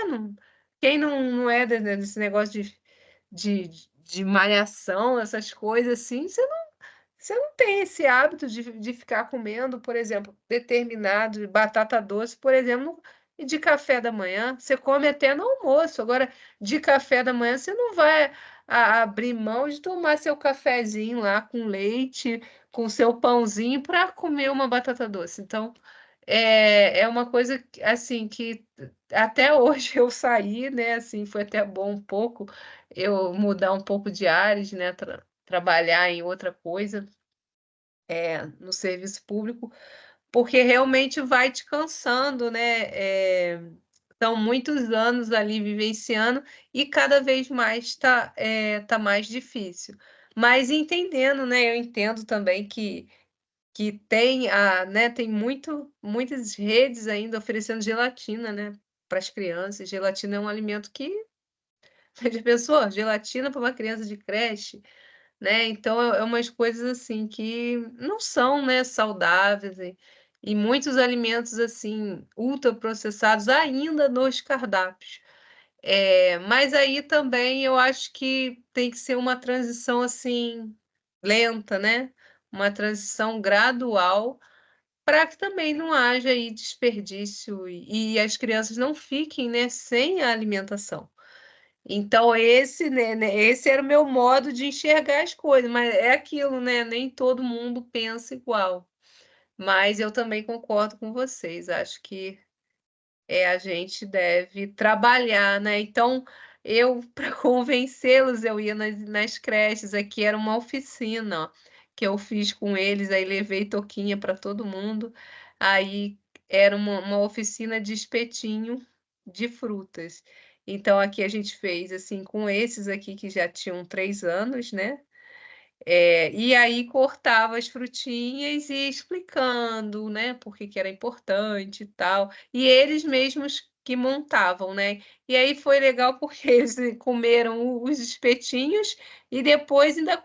quem não é desse negócio de malhação, essas coisas assim, você não tem esse hábito de ficar comendo, por exemplo, determinado batata doce, por exemplo, de café da manhã. Você come até no almoço. Agora, de café da manhã, você não vai abrir mão de tomar seu cafezinho lá com leite, com seu pãozinho para comer uma batata doce. Então, é uma coisa assim que até hoje eu saí, né? Assim, foi até bom um pouco eu mudar um pouco de áreas, né? Trabalhar em outra coisa, no serviço público, porque realmente vai te cansando, né? São muitos anos ali vivenciando e cada vez mais tá mais difícil. Mas entendendo, né? Eu entendo também que tem né, tem muitas redes ainda oferecendo gelatina, né, para as crianças. Gelatina é um alimento que já pensou? Gelatina para uma criança de creche, né? Então é umas coisas assim que não são, né, saudáveis e muitos alimentos assim ultraprocessados ainda nos cardápios. Mas aí também eu acho que tem que ser uma transição assim lenta, né? Uma transição gradual para que também não haja aí desperdício e as crianças não fiquem, né, sem a alimentação. Então esse era o meu modo de enxergar as coisas, mas é aquilo, né, nem todo mundo pensa igual. Mas eu também concordo com vocês, acho que a gente deve trabalhar, né. Então eu para convencê-los, eu ia nas creches, aqui era uma oficina, ó, que eu fiz com eles, aí levei touquinha para todo mundo, aí era uma oficina de espetinho de frutas. Então aqui a gente fez, assim, com esses aqui que já tinham 3 anos, né, e aí cortava as frutinhas e ia explicando, né, por que que era importante e tal, e eles mesmos que montavam, né. E aí foi legal porque eles comeram os espetinhos e depois ainda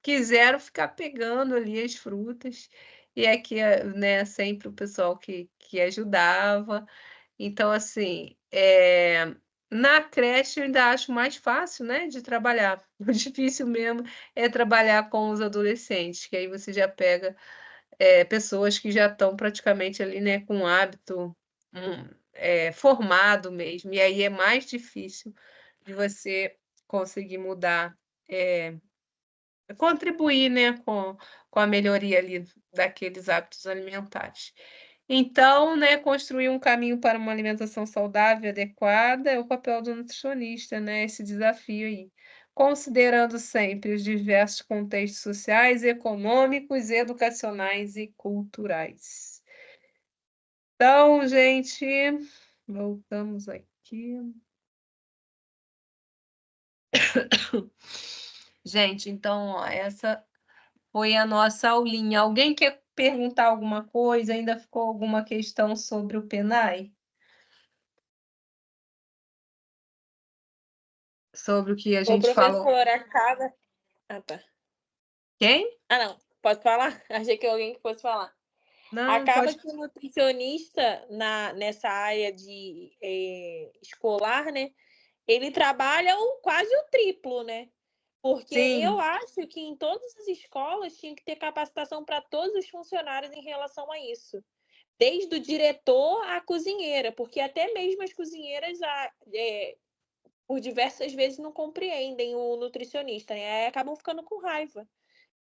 quiseram ficar pegando ali as frutas, e aqui, né, sempre o pessoal que ajudava. Então, assim, na creche eu ainda acho mais fácil, né, de trabalhar. O difícil mesmo é trabalhar com os adolescentes, que aí você já pega, pessoas que já estão praticamente ali, né, com hábito, formado mesmo, e aí é mais difícil de você conseguir mudar, contribuir, né, com a melhoria ali daqueles hábitos alimentares. Então, né, construir um caminho para uma alimentação saudável e adequada é o papel do nutricionista, né, esse desafio aí. Considerando sempre os diversos contextos sociais, econômicos, educacionais e culturais. Então, gente, voltamos aqui. Gente, então, ó, essa foi a nossa aulinha. Alguém quer perguntar alguma coisa? Ainda ficou alguma questão sobre o PENAI? Sobre o que a O gente falou. professor acaba. Ah, tá. Quem? Ah, não. Pode falar? Achei que alguém que fosse falar. Não, Acaba pode. que o nutricionista nessa área escolar, né? Ele trabalha quase o triplo, né? Porque eu Sim, acho que em todas as escolas tinha que ter capacitação para todos os funcionários em relação a isso. Desde o diretor à cozinheira, porque até mesmo as cozinheiras, por diversas vezes, não compreendem o nutricionista, né? Aí acabam ficando com raiva.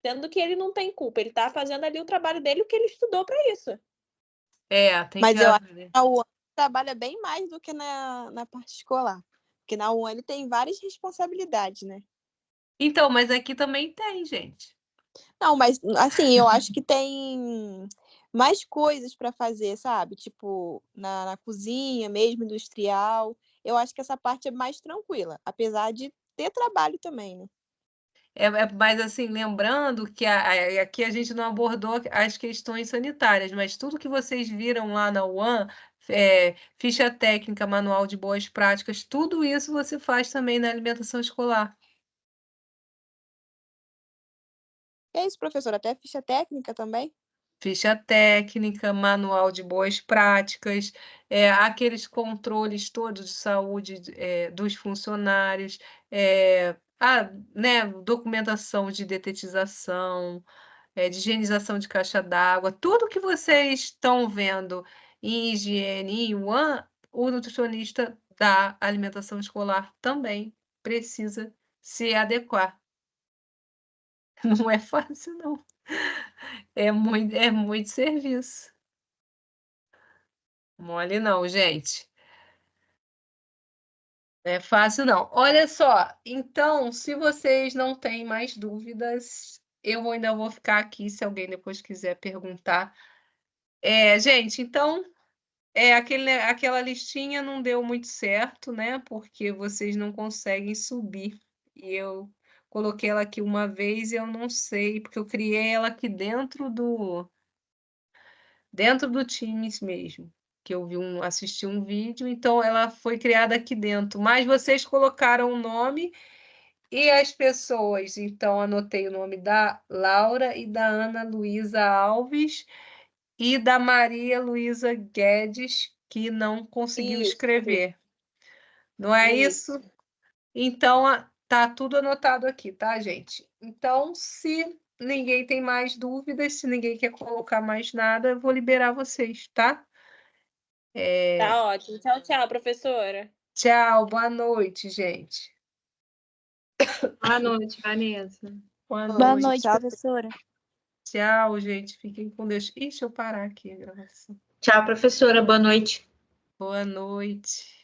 Sendo que ele não tem culpa, ele está fazendo ali o trabalho dele, o que ele estudou para isso. tem que Mas eu acho que haver. na UAN trabalha bem mais do que na parte escolar. Porque na UAN ele tem várias responsabilidades, né? Então, mas aqui também tem, gente. Não, mas assim, eu acho que tem mais coisas para fazer, sabe? Tipo, na cozinha mesmo, industrial. Eu acho que essa parte é mais tranquila, apesar de ter trabalho também, né? Mas assim, lembrando que aqui a gente não abordou as questões sanitárias, mas tudo que vocês viram lá na UAN, ficha técnica, manual de boas práticas, tudo isso você faz também na alimentação escolar. É isso, professor, até ficha técnica também? Ficha técnica, manual de boas práticas, aqueles controles todos de saúde, dos funcionários, né, documentação de detetização, de higienização de caixa d'água, tudo que vocês estão vendo em higiene em UAN, o nutricionista da alimentação escolar também precisa se adequar. Não é fácil não, é muito serviço. Mole não, gente. Não é fácil, não. Olha só, então, se vocês não têm mais dúvidas, eu ainda vou ficar aqui, se alguém depois quiser perguntar. Gente, então, aquela listinha não deu muito certo, né? Porque vocês não conseguem subir. E eu coloquei ela aqui uma vez e eu não sei, porque eu criei ela aqui dentro do Teams mesmo, que eu assisti um vídeo, então ela foi criada aqui dentro. Mas vocês colocaram o nome e as pessoas, então anotei o nome da Laura e da Ana Luísa Alves e da Maria Luísa Guedes, que não conseguiu Isso. escrever. Não é isso? Então, tá tudo anotado aqui, tá, gente? Então, se ninguém tem mais dúvidas, se ninguém quer colocar mais nada, eu vou liberar vocês, tá? Tá ótimo. Tchau, tchau, professora. Tchau, boa noite, gente. Boa noite, Vanessa. Boa Boa noite. noite, Tchau. professora. Tchau, gente. Fiquem com Deus. Ixi, eu parar aqui a gravação. Tchau, professora. Boa noite. Boa noite.